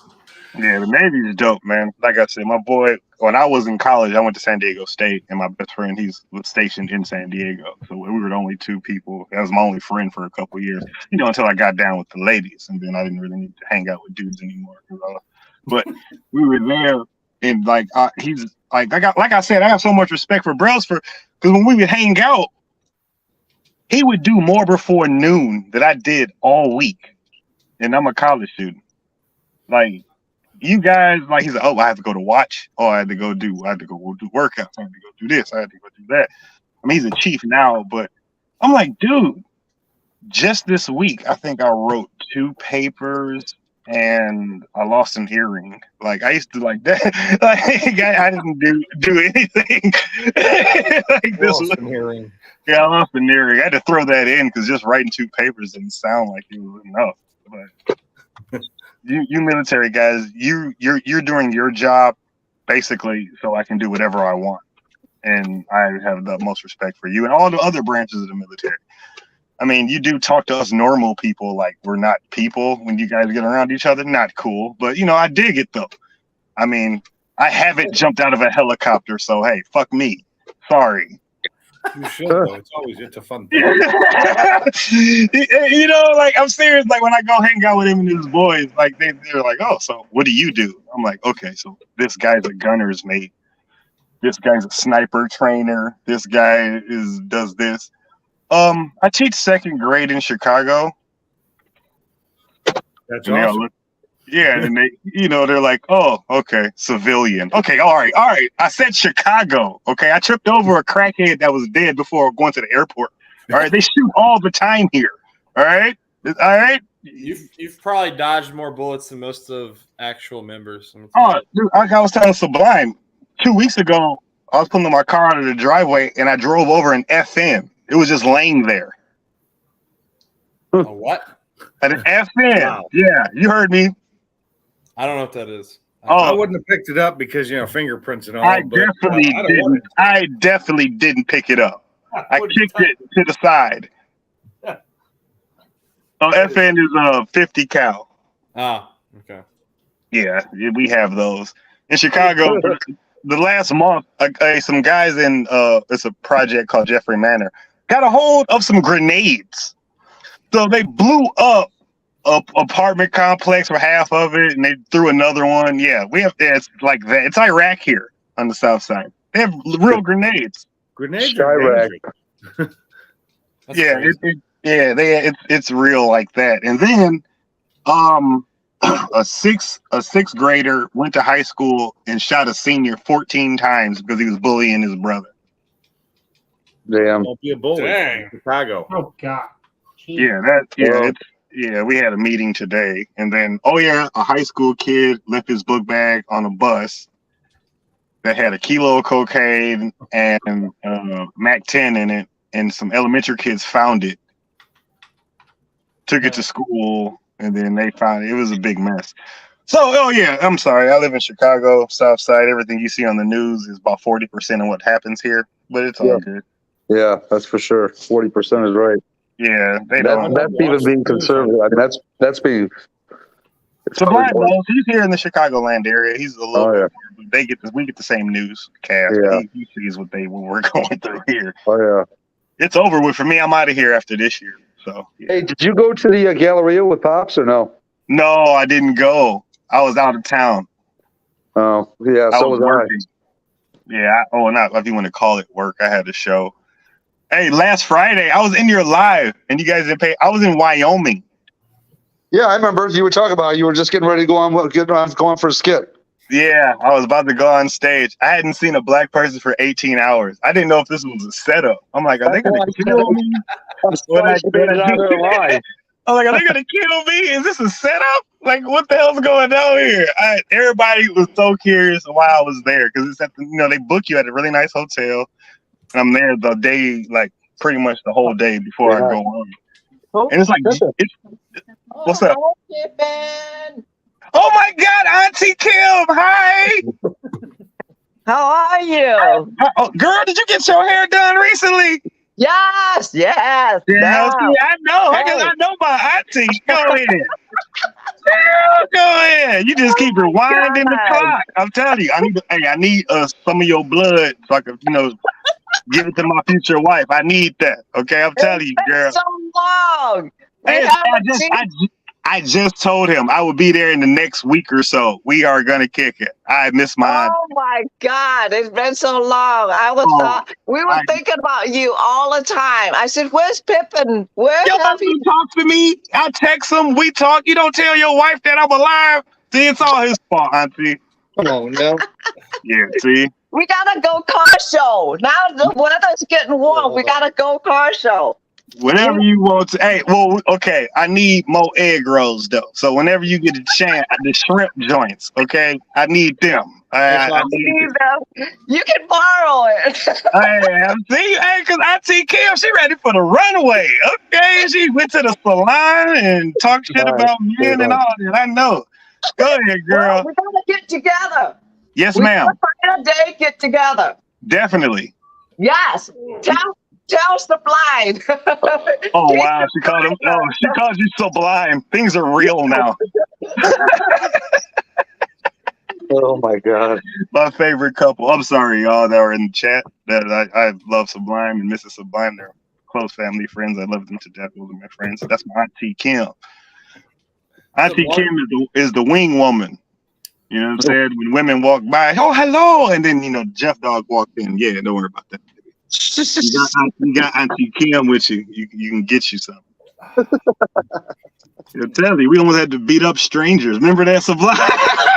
Yeah, the Navy is dope, man. Like I said, my boy, when I was in college, I went to San Diego State, and my best friend, was stationed in San Diego. So we were the only two people. That was my only friend for a couple of years, until I got down with the ladies, and then I didn't really need to hang out with dudes anymore. But we were there, and like he's like I said, I have so much respect for Brailsford because when we would hang out, he would do more before noon than I did all week, and I'm a college student. Like, you guys, like, he's like, oh, I have to go to watch. Oh, I had to go do workouts. I had to go do this. I had to go do that. I mean, he's a chief now, but I'm like, dude, just this week, I think I wrote 2 papers and I lost an earring. Like, I used to like that. Like, I didn't do anything. Like this Lost an earring. Yeah, I lost an earring. I had to throw that in because just writing 2 papers didn't sound like it was enough. But you military guys, you're doing your job basically so I can do whatever I want. And I have the most respect for you and all the other branches of the military. I mean, you do talk to us normal people like we're not people when you guys get around each other. Not cool. But, I dig it, though. I mean, I haven't jumped out of a helicopter, so, hey, fuck me. Sorry. You should, though. It's a fun thing. Like, I'm serious. Like, when I go hang out with him and his boys, like, they're like, oh, so what do you do? I'm like, okay, so this guy's a gunner's mate. This guy's a sniper trainer. This guy does this. I teach 2nd grade in Chicago. That's awesome. Yeah, and they, they're like, oh, okay, civilian. Okay, all right. I said Chicago. Okay, I tripped over a crackhead that was dead before going to the airport. All right, they shoot all the time here. All right. You've probably dodged more bullets than most of actual members. Oh, dude, like I was telling Sublime 2 weeks ago, I was pulling my car out of the driveway and I drove over an FM. It was just laying there. A what? An FM. Wow. Yeah, you heard me. I don't know what that is. I wouldn't have picked it up because fingerprints and all. I definitely didn't pick it up. I kicked it to the side. FN is a 50 cal. Ah, okay. Yeah, we have those in Chicago. The last month, some guys in it's a project called Jeffrey Manor got a hold of some grenades. So they blew up a apartment complex for half of it, and they threw another one. Yeah, it's like that. It's Iraq here on the south side. They have real grenades. Grenades are dangerous. It's real like that. And then, a sixth grader went to high school and shot a senior 14 times because he was bullying his brother. Damn. Don't be a bully. Dang. In Chicago. Oh God. Jeez. We had a meeting today, and then a high school kid left his book bag on a bus that had a kilo of cocaine and Mac 10 in it, and some elementary kids found it, took it to school, and then they found it. It was a big mess. So, I'm sorry. I live in Chicago, South Side. Everything you see on the news is about 40% of what happens here, but it's all good. Yeah, that's for sure. 40% is right. Yeah, that's even being conservative. I mean, that's being. Sublime knows he's here in the Chicagoland area. He's a little. We get the same news cast. Yeah. He sees what we're going through here. Oh yeah. It's over with for me. I'm out of here after this year. So. Yeah. Hey, did you go to the Galleria with Pops or no? No, I didn't go. I was out of town. Oh yeah, so was working. Yeah. Not if you want to call it work. I had a show. Hey, last Friday I was in your live, and you guys didn't pay. I was in Wyoming. Yeah, I remember you were talking about. You were just getting ready to go on. Going for a skit. Yeah, I was about to go on stage. I hadn't seen a black person for 18 hours. I didn't know if this was a setup. I'm like, are they going to kill me? I'm like, are they going to kill me? Is this a setup? Like, what the hell's going on here? Everybody was so curious why I was there because it's at they book you at a really nice hotel. And I'm there the day, like pretty much the whole day before I go on. And it's like, what's up? Oh my God, Auntie Kim! Hi. How are you? Girl, did you get your hair done recently? Yes. Yeah, No. see, I know. I know my auntie. Go ahead. Girl, go ahead. You just keep rewinding the clock. I'm telling you, I need some of your blood so I can, give it to my future wife. I need that. Okay, I'm telling you, girl. So long. Hey, I just told him I will be there in the next week or so. We are gonna kick it. I miss my. Oh my God, it's been so long. We were thinking about you all the time. I said, "Where's Pippin? Where have he talks to me? I text him. We talk. You don't tell your wife that I'm alive. See, it's all his fault, Auntie. Come on now. Yeah, see. We gotta go car show. Now the weather's getting warm. We gotta go car show. Whenever you want to. Hey, well, okay. I need more egg rolls though. So whenever you get a chance, the shrimp joints, okay, I need them. I need them. You can borrow it. Because Auntie Kim, she ready for the runway. Okay, she went to the salon and talked shit about men and all that. I know. Go ahead, girl. Well, we gotta get together. Yes, ma'am. We gotta find a day, get together. Definitely. Yes. Tell Sublime. Oh wow, she called him. Oh, she called you Sublime. Things are real now. Oh my God. My favorite couple. I'm sorry, y'all that were in the chat. That I love Sublime and Mrs. Sublime. They're close family friends. I love them to death. Those are my friends. That's my Auntie Kim. Auntie Kim is the wing woman. You know what I'm saying? When women walk by, oh hello, and then Jeff Dog walked in. Yeah, don't worry about that. You got Auntie Kim with you. You can get you something. I'm telling you, we almost had to beat up strangers. Remember that, Sublime?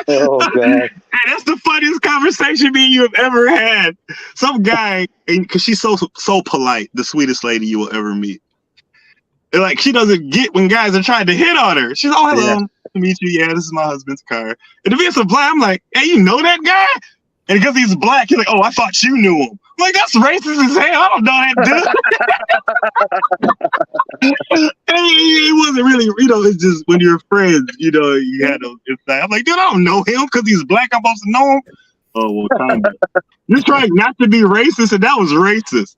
Oh God! Hey, that's the funniest conversation me and you have ever had. Some guy, because she's so polite, the sweetest lady you will ever meet. And like she doesn't get when guys are trying to hit on her. She's oh hello, nice to meet you. Yeah, this is my husband's car. And to be a Sublime, I'm like, hey, you know that guy? And because he's black, he's like, oh, I thought you knew him. I'm like, that's racist as hell. I don't know that dude. It wasn't really, it's just when you're friends, you had those insight. I'm like, dude, I don't know him because he's black. I'm supposed to know him. Oh, well, kind of. You're trying not to be racist, and that was racist.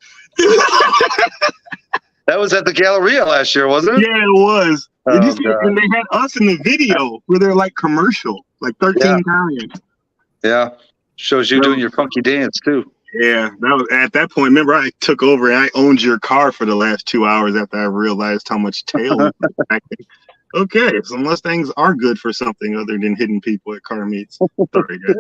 That was at the Galleria last year, wasn't it? Yeah, it was. Oh, and they had us in the video where they're like commercial, like 13 Italians. Yeah. Shows you doing your funky dance too. Yeah, that was at that point. Remember, I took over and I owned your car for the last 2 hours after I realized how much tail was packing. Okay, so Mustangs are good for something other than hitting people at car meets. Sorry, guys.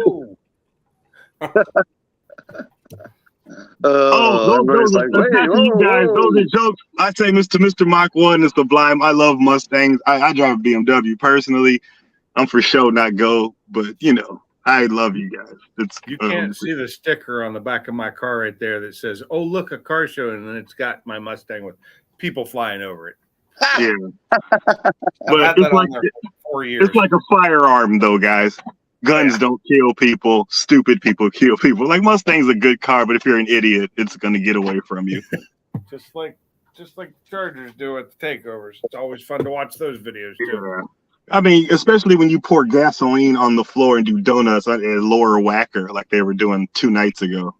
Those are jokes. I say, Mr. Mach 1 is Sublime. I love Mustangs. I drive a BMW personally. I'm for show, not go, but I love you guys. It's You can't see the sticker on the back of my car right there that says, "Oh, look, a car show," and then it's got my Mustang with people flying over it. Yeah. I've had that on there for 4 years. It's like a firearm, though, guys. Guns don't kill people. Stupid people kill people. Like, Mustang's a good car, but if you're an idiot, it's going to get away from you. just like Chargers do at the takeovers. It's always fun to watch those videos too. Yeah. I mean, especially when you pour gasoline on the floor and do donuts at a lower whacker like they were doing 2 nights ago.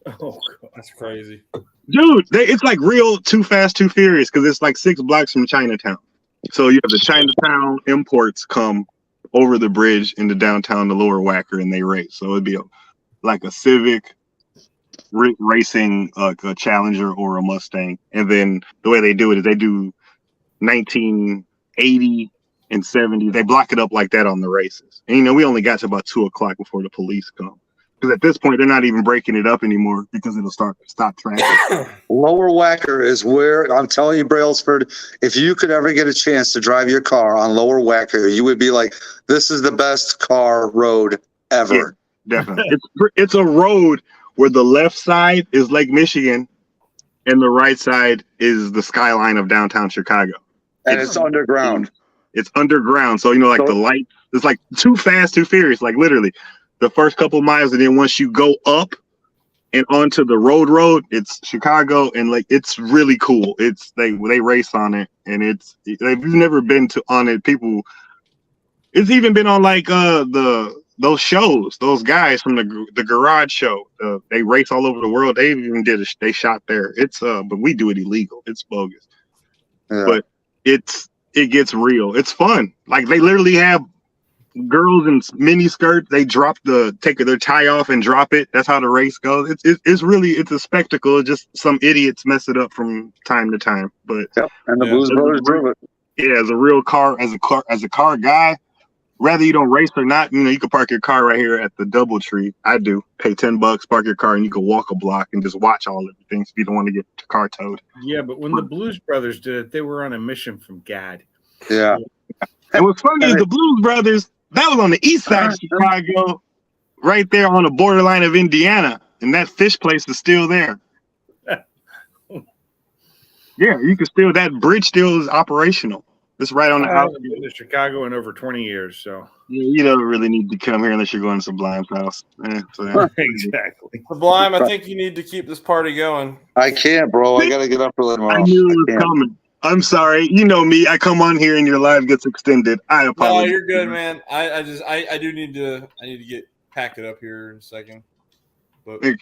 Oh, God. That's crazy. Dude, it's like real Too Fast, Too Furious because it's like 6 blocks from Chinatown. So you have the Chinatown imports come over the bridge into downtown, the lower whacker, and they race. So it'd be like a Civic racing a Challenger or a Mustang. And then the way they do it is they do 1980 and 70. They block it up like that on the races. And, you know, we only got to about 2 o'clock before the police come. Because at this point, they're not even breaking it up anymore because it'll stop traffic. Lower Whacker is where, I'm telling you, Brailsford, if you could ever get a chance to drive your car on Lower Whacker, you would be like, this is the best car road ever. Yeah, definitely. It's a road where the left side is Lake Michigan and the right side is the skyline of downtown Chicago. And it's underground. It's underground. So, you know, like the light, it's like Too Fast, Too Furious, like literally. The first couple miles, and then once you go up and onto the road, it's Chicago, and like it's really cool. It's they race on it, and if you've never been on it, people, it's even been on like those shows, those guys from the garage show. They race all over the world. They even they shot there. It's but we do it illegal. It's bogus, but it gets real. It's fun. Like they literally have girls in mini skirts, they take their tie off and drop it. That's how the race goes. It's really a spectacle. Just some idiots mess it up from time to time. But and the Blues Brothers do it. Yeah, as a car guy, whether you don't race or not, you know, you can park your car right here at the DoubleTree. I do. Pay $10, park your car, and you can walk a block and just watch all of the things if you don't want to get the car towed. Yeah, but when the Blues Brothers did it, they were on a mission from God. Yeah. And what's funny is the Blues Brothers, that was on the east side of Chicago, right there on the borderline of Indiana. And that fish place is still there. Yeah, you can still, that bridge still is operational. It's right on the outskirts. I've been to Chicago in over 20 years, so. You don't really need to come here unless you're going to Sublime's house. Exactly. Sublime, I think you need to keep this party going. I can't, bro. I got to get up early tomorrow. I knew it was coming. I'm sorry. You know me. I come on here and your live gets extended. I apologize. No, you're good, man. I do need to pack it up here in a second. But okay.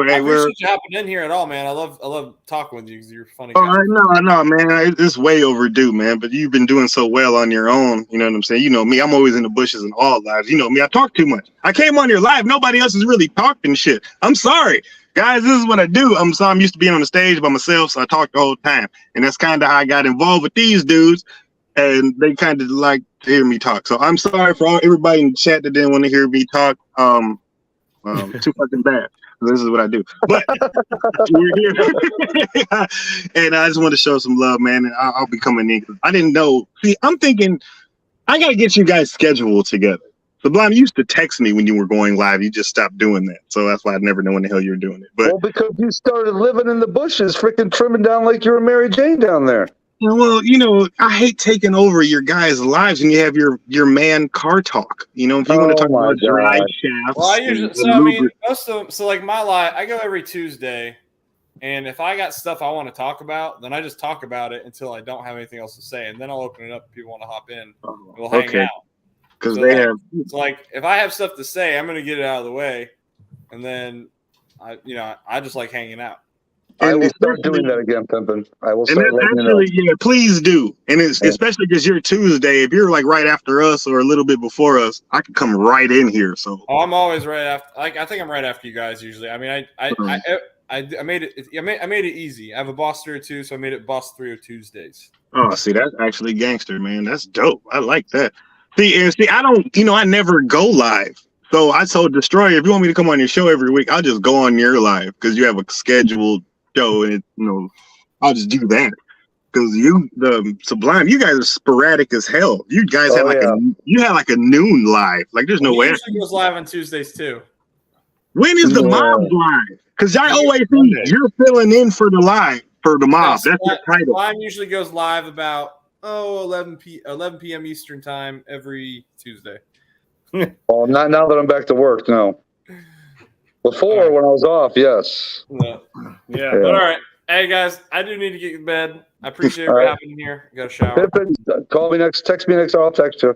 I appreciate you hopping in here at all, man. I love talking with you because you're a funny guy. No, man. It's way overdue, man. But you've been doing so well on your own. You know what I'm saying? You know me. I'm always in the bushes in all lives. You know me. I talk too much. I came on your live. Nobody else is really talking shit. I'm sorry. Guys, this is what I do. I'm used to being on the stage by myself, so I talk the whole time. And that's kind of how I got involved with these dudes. And they kind of like to hear me talk. So I'm sorry for everybody in the chat that didn't want to hear me talk. Too fucking bad. This is what I do. But we're here. And I just want to show some love, man. And I'll be coming in. I didn't know. See, I'm thinking I got to get you guys scheduled together. Sublime, you used to text me when you were going live. You just stopped doing that. So that's why I never know when the hell you're doing it. But well, because you started living in the bushes, freaking trimming down like you're a Mary Jane down there. Well, you know, I hate taking over your guys' lives when you have your man car talk. You know, if you want to talk about Driveshaft. Well, I usually, most of them, so like my live, I go every Tuesday, and if I got stuff I want to talk about, then I just talk about it until I don't have anything else to say, and then I'll open it up if people want to hop in. And we'll hang out. Because it's like if I have stuff to say, I'm going to get it out of the way, and then I just like hanging out. I will start doing that again, Pimpin'. I will start letting you know. Yeah, please do. And it's especially because you're Tuesday. If you're like right after us or a little bit before us, I can come right in here. So I'm always right after. I think I'm right after you guys usually. I mean, I made it. I made it easy. I have a Boss 302, so I made it Boss 302sdays. Oh, see, that's actually gangster, man. That's dope. I like that. See, I don't. I never go live. So I told Destroyer, if you want me to come on your show every week, I'll just go on your live because you have a scheduled show, and I'll just do that. because the Sublime, you guys are sporadic as hell. You guys Oh, had like a noon live. Like there's no He way. usually goes live on Tuesdays too. When is the Yeah. mob live? Because I always think Monday. you're filling in for the live for the mob. No, That's your title. Sublime usually goes live about 11 p.m. Eastern time every Tuesday. Oh, not now that I'm back to work. No. Before, when I was off, yes. No. Yeah. But all right. Hey guys, I do need to get to bed. I appreciate All everybody right. hopping in here. I got a shower. Pippin, call me next. Text me next. I'll text you.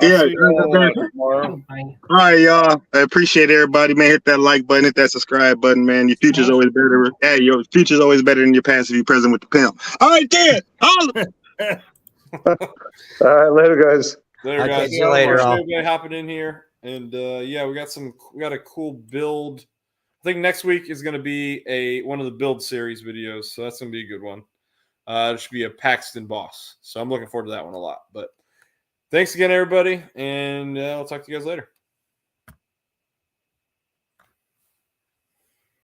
I'll Yeah, see you all tomorrow. Fine. All right, y'all. I appreciate everybody, man. Hit that like button, hit that subscribe button, man. Your future's always better. Hey, your future's always better than your past if you're present with the pimp. All right, then. All right, later, guys. Later, I'll guys. catch you later, Appreciate all. everybody hopping in here. And yeah, we got a cool build. I think next week is going to be one of the build series videos, so that's going to be a good one. It should be a Paxton boss, so I'm looking forward to that one a lot. But thanks again, everybody, and I'll talk to you guys later.